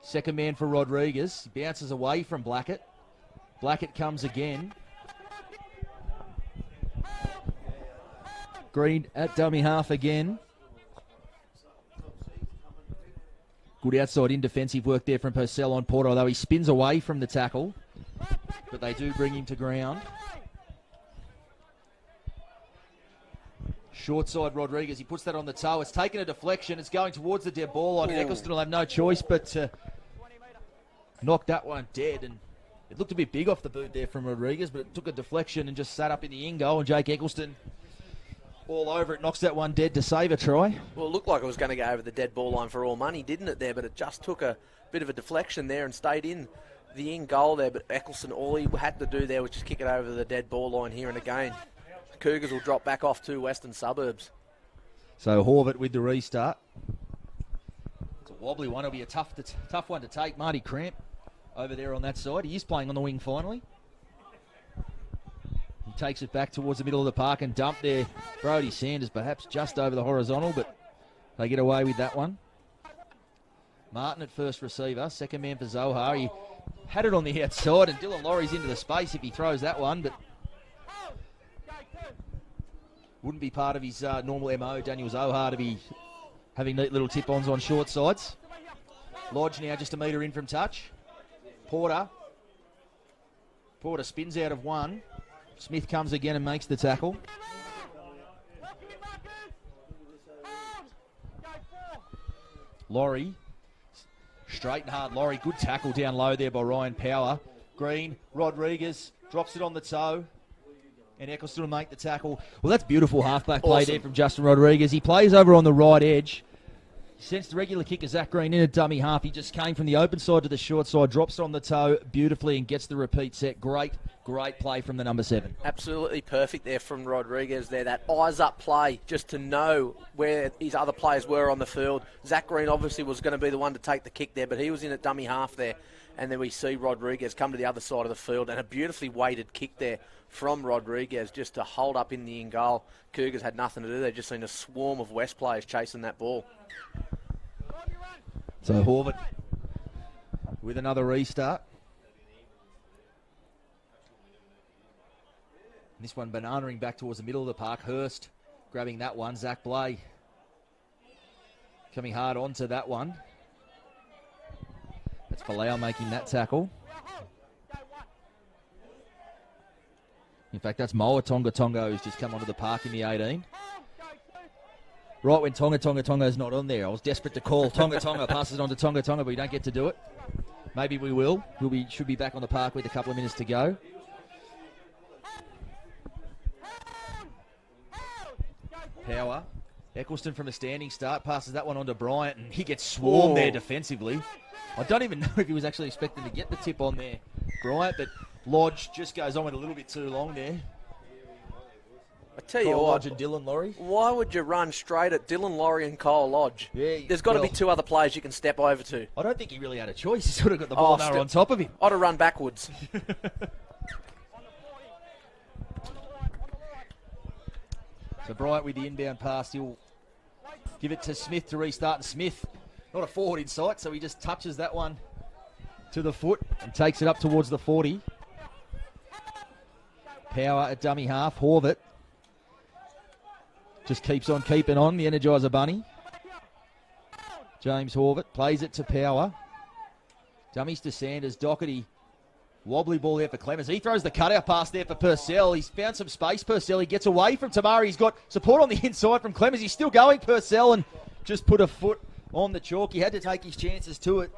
Second man for Rodriguez. He bounces away from Blackett. Blackett comes again. Green at dummy half again. Good outside in defensive work there from Purcell on Porter, although he spins away from the tackle. But they do bring him to ground. Short side Rodriguez, he puts that on the toe. It's taken a deflection. It's going towards the dead ball line. Eccleston will have no choice but to knock that one dead. And it looked a bit big off the boot there from Rodriguez, but it took a deflection and just sat up in the in goal. And Jake Eccleston all over it, knocks that one dead to save a try. Well, it looked like it was going to go over the dead ball line for all money, didn't it there? But it just took a bit of a deflection there and stayed in the in goal there. But Eccleston, all he had to do there was just kick it over the dead ball line here and again. The Cougars will drop back off to Western Suburbs. So Horvath with the restart. It's a wobbly one. It'll be a tough one to take. Marty Cramp over there on that side. He is playing on the wing finally. He takes it back towards the middle of the park and dumped there. Brody Sanders perhaps just over the horizontal, but they get away with that one. Martin at first receiver. Second man for Zohar. He had it on the outside, and Dylan Laurie's into the space if he throws that one, but wouldn't be part of his normal MO, Daniel Zohar, to be having neat little tip-ons on short sides. Lodge now just a metre in from touch. Porter spins out of one. Smith comes again and makes the tackle. Laurie, straight and hard Laurie. Good tackle down low there by Ryan Power. Green, Rodriguez, drops it on the toe. And Eccleston will make the tackle. Well, that's beautiful halfback play there from Justin Rodriguez. He plays over on the right edge. He sends the regular kicker, Zach Green, in a dummy half. He just came from the open side to the short side, drops it on the toe beautifully and gets the repeat set. Great play from the number 7. Absolutely perfect there from Rodriguez there. That eyes-up play just to know where his other players were on the field. Zach Green obviously was going to be the one to take the kick there, but he was in at dummy half there. And then we see Rodriguez come to the other side of the field, and a beautifully weighted kick there from Rodriguez just to hold up in the in goal. Cougars had nothing to do. They've just seen a swarm of West players chasing that ball. So Horvath with another restart. This one bananaing back towards the middle of the park. Hurst grabbing that one. Zach Blay coming hard onto that one. That's Falau making that tackle. In fact, that's Moa Tonga Tonga who's just come onto the park in the 18. Right when Tonga Tonga's not on there, I was desperate to call Tonga passes it on to Tonga, but we don't get to do it. Maybe we will. Should be back on the park with a couple of minutes to go. Power. Eccleston from a standing start passes that one on to Bryant, and he gets swarmed there defensively. I don't even know if he was actually expecting to get the tip on there, Bryant, but Lodge just goes on with a little bit too long there. I tell you Cole what, Lodge and Dylan Laurie. why would you run straight at Dylan Laurie and Cole Lodge? Yeah, There's got to be two other players you can step over to. I don't think he really had a choice. He sort of got the ball on top of him. I'd have run backwards. So Bryant with the inbound pass, he'll give it to Smith to restart. And Smith, not a forward in sight, so he just touches that one to the foot and takes it up towards the 40. Power at dummy half. Horvath just keeps on keeping on, the Energizer Bunny. James Horvath plays it to Power. Dummies to Sanders. Doherty. Wobbly ball there for Clemens. He throws the cutout pass there for Purcell. He's found some space, Purcell. He gets away from Tamari. He's got support on the inside from Clemens. He's still going, Purcell, and just put a foot on the chalk. He had to take his chances to it.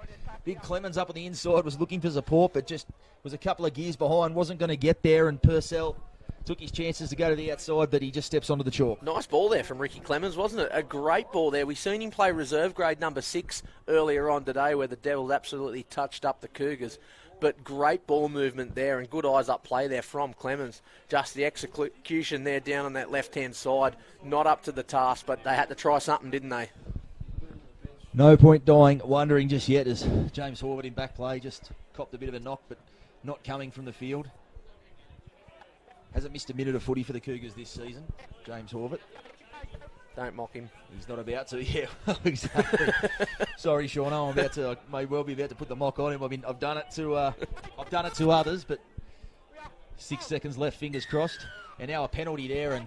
Big Clemens up on the inside was looking for support, but just was a couple of gears behind. Wasn't going to get there, and Purcell took his chances to go to the outside, but he just steps onto the chalk. Nice ball there from Ricky Clemens, wasn't it? A great ball there. We've seen him play reserve grade number 6 earlier on today, where the Devils absolutely touched up the Cougars. But great ball movement there and good eyes up play there from Clemens. Just the execution there down on that left-hand side. Not up to the task, but they had to try something, didn't they? No point dying, wondering just yet as James Horvath in back play just copped a bit of a knock, but not coming from the field. Hasn't missed a minute of footy for the Cougars this season, James Horvath. Don't mock him. He's not about to, yeah, exactly. Sorry, Sean, I may well be about to put the mock on him. I've done it to others, but 6 seconds left, fingers crossed. And now a penalty there, and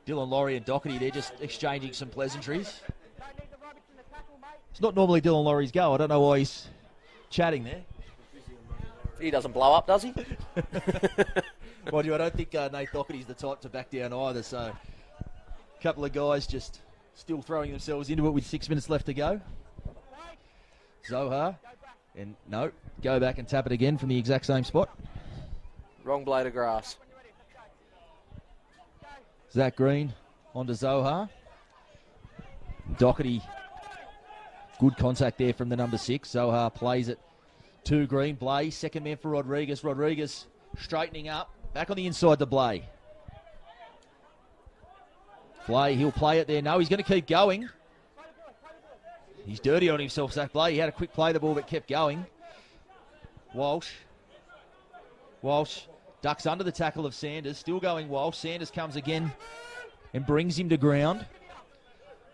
Dylan Laurie and Doherty, they're just exchanging some pleasantries. It's not normally Dylan Laurie's go. I don't know why he's chatting there. He doesn't blow up, does he? Mind you, I don't think Nate Doherty's the type to back down either, so a couple of guys just still throwing themselves into it with 6 minutes left to go. Zohar, and no, go back and tap it again from the exact same spot. Wrong blade of grass. Zach Green onto Zohar. Doherty, good contact there from the number 6. Zohar plays it to Green. Blay, second man for Rodriguez. Rodriguez straightening up, back on the inside to Blay. Blay, he'll play it there. No, he's going to keep going. He's dirty on himself, Zach Blay. He had a quick play the ball but kept going. Walsh ducks under the tackle of Sanders. Still going Walsh. Sanders comes again and brings him to ground.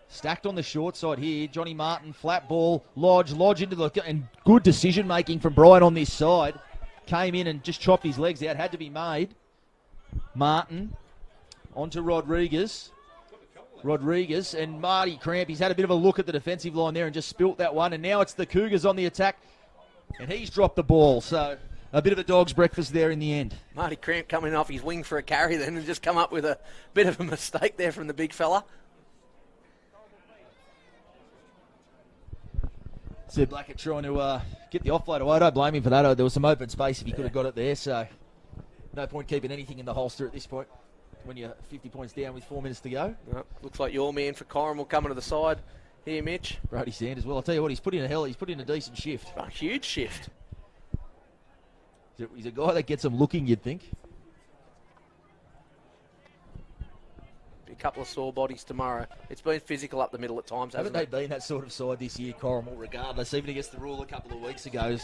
Stacked on the short side here. Johnny Martin, flat ball. Lodge into the... And good decision making from Brian on this side. Came in and just chopped his legs out. Had to be made. Martin onto Rodriguez. And Marty Cramp, he's had a bit of a look at the defensive line there and just spilt that one. And now it's the Cougars on the attack. And he's dropped the ball. So a bit of a dog's breakfast there in the end. Marty Cramp coming off his wing for a carry then and just come up with a bit of a mistake there from the big fella. So Blackett trying to get the offload away. I don't blame him for that. There was some open space if he could have got it there. So no point keeping anything in the holster at this point when you're 50 points down with 4 minutes to go. Looks like your man for Corrimal coming to the side here, Mitch. Brody Sanders. Well, I'll tell you what, he's put in a decent shift. A huge shift. He's a guy that gets him looking, you'd think. A couple of sore bodies tomorrow. It's been physical up the middle at times, hasn't Haven't they been that sort of side this year, Corrimal, regardless, even against the Rule a couple of weeks ago?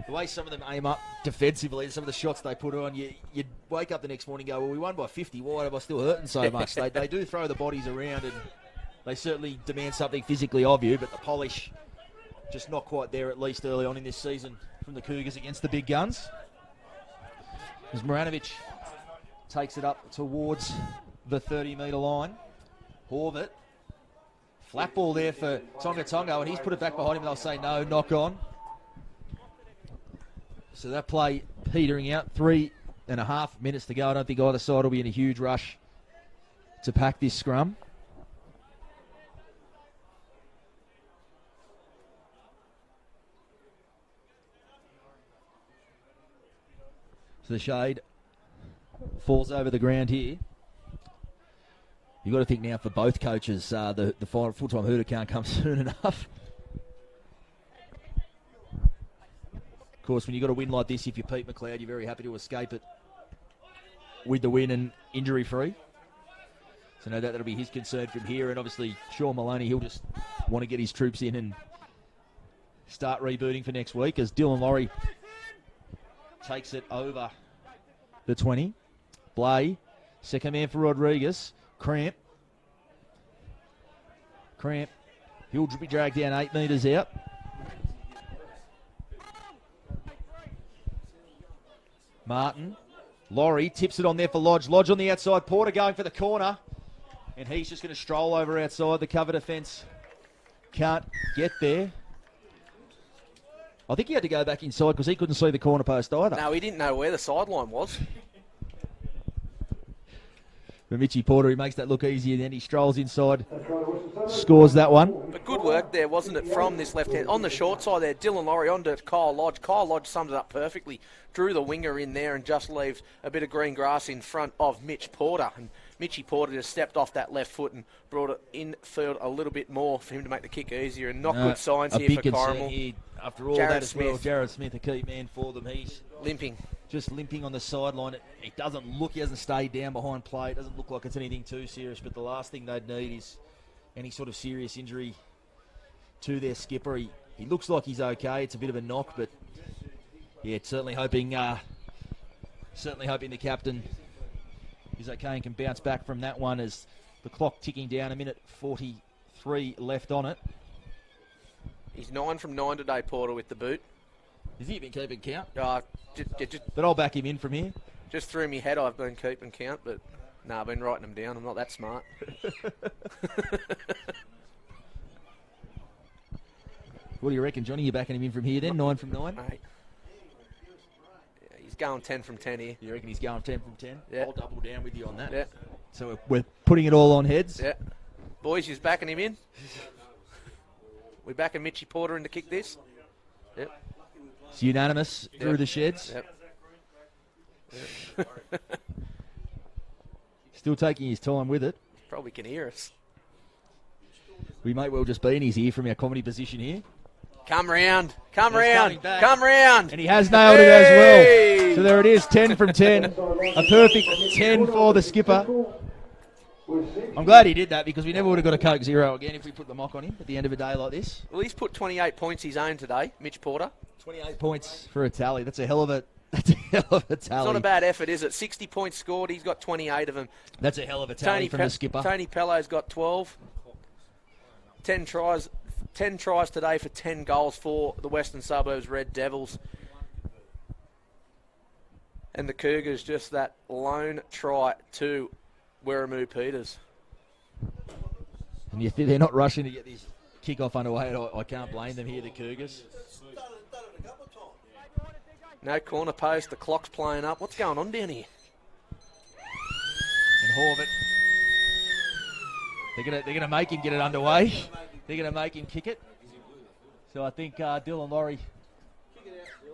The way some of them aim up defensively and some of the shots they put on, you'd wake up the next morning and go, well, we won by 50. Why am I still hurting so much? They do throw the bodies around and they certainly demand something physically of you, but the polish just not quite there, at least early on in this season, from the Cougars against the big guns. As Maranovic takes it up towards the 30-metre line. Horvath. Flat ball there for Tonga Tongo, and he's put it back behind him. They'll say no, knock on. So that play petering out. 3.5 minutes to go. I don't think either side will be in a huge rush to pack this scrum. So the shade falls over the ground here. You've got to think now for both coaches, the full-time hooter can't come soon enough. Of course, when you've got a win like this, if you're Pete McLeod, you're very happy to escape it with the win and injury-free. So no doubt that'll be his concern from here. And obviously, Sean Maloney, he'll just want to get his troops in and start rebooting for next week as Dylan Laurie takes it over the 20. Blay, second man for Rodriguez. Cramp. He'll be dragged down 8 metres out. Martin. Laurie tips it on there for Lodge. Lodge on the outside. Porter going for the corner. And he's just going to stroll over outside. The cover defence can't get there. I think he had to go back inside because he couldn't see the corner post either. No, he didn't know where the sideline was. For Mitchy Porter, he makes that look easier, then he strolls inside, scores that one. But good work there, wasn't it, from this left hand. On the short side there, Dylan Laurie onto Kyle Lodge. Kyle Lodge summed it up perfectly. Drew the winger in there and just leaves a bit of green grass in front of Mitch Porter. And Mitchy Porter just stepped off that left foot and brought it infield a little bit more for him to make the kick easier. And not good signs here for Corrimal. Here, after all Jared that as Smith. well, Jared Smith, a key man for them. He's limping. Just limping on the sideline. It doesn't look, he hasn't stayed down behind play. It doesn't look like it's anything too serious, but the last thing they'd need is any sort of serious injury to their skipper. He looks like he's okay. It's a bit of a knock, but yeah, certainly hoping the captain is okay and can bounce back from that one as the clock ticking down, 1:43 left on it. He's 9 from 9 today, Porter, with the boot. Has he been keeping count? But I'll back him in from here. Just through my head I've been keeping count, but no, I've been writing them down. I'm not that smart. What do you reckon, Johnny? You're backing him in from here then? 9 from 9? Mate. Yeah, he's going 10 from 10 here. You reckon he's going 10 from 10? Yeah. I'll double down with you on that. Yeah. So we're putting it all on heads? Yeah. Boys, you're backing him in? We're backing Mitchy Porter in to kick this? Yep. It's unanimous through the sheds. Yep. Still taking his time with it. Probably can hear us. We may well just be in his ear from our comedy position here. Come round. Come He's round. back. Come round. And he has nailed it as well. So there it is, 10 from 10. A perfect 10 for the skipper. I'm glad he did that because we never would have got a Coke Zero again if we put the mock on him at the end of a day like this. Well, he's put 28 points his own today, Mitch Porter. 28 points for a tally. That's a hell of a tally. It's not a bad effort, is it? 60 points scored. He's got 28 of them. That's a hell of a tally from the skipper. Tony Pello's got 12. 10 tries today for 10 goals for the Western Suburbs Red Devils. And the Cougars just that lone try to Werrimoo Peters. And you think they're not rushing to get this kick-off underway. I can't blame them here, the Cougars. No corner post. The clock's playing up. What's going on down here? And Horvath. They're gonna make him get it underway. They're gonna make him kick it. So I think Dylan Laurie,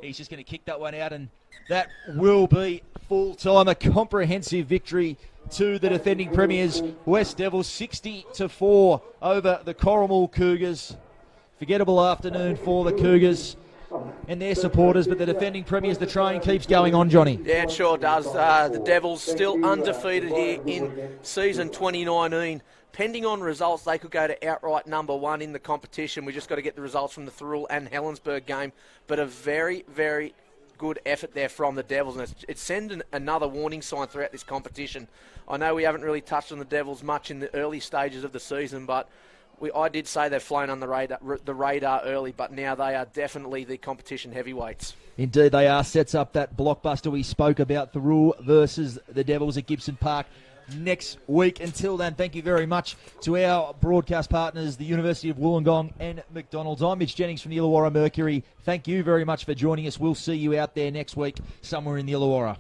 he's just gonna kick that one out, and that will be full-time, a comprehensive victory to the defending premiers, West Devils, 60-4 over the Corrimal Cougars. Forgettable afternoon for the Cougars and their supporters, but the defending premiers, the train keeps going on, Johnny. Yeah, it sure does. The Devils still undefeated here in season 2019. Pending on results, they could go to outright number one in the competition. We just got to get the results from the Thurl and Helensburgh game, but a very, very good effort there from the Devils, and it's sending another warning sign throughout this competition. I know we haven't really touched on the Devils much in the early stages of the season, but I did say they've flown on the radar early, but now they are definitely the competition heavyweights. Indeed they are. Sets up that blockbuster we spoke about, Thurul versus the Devils at Gibson Park next week. Until then, thank you very much to our broadcast partners, the University of Wollongong and McDonald's. I'm Mitch Jennings from the Illawarra Mercury. Thank you very much for joining us. We'll see you out there next week somewhere in the Illawarra.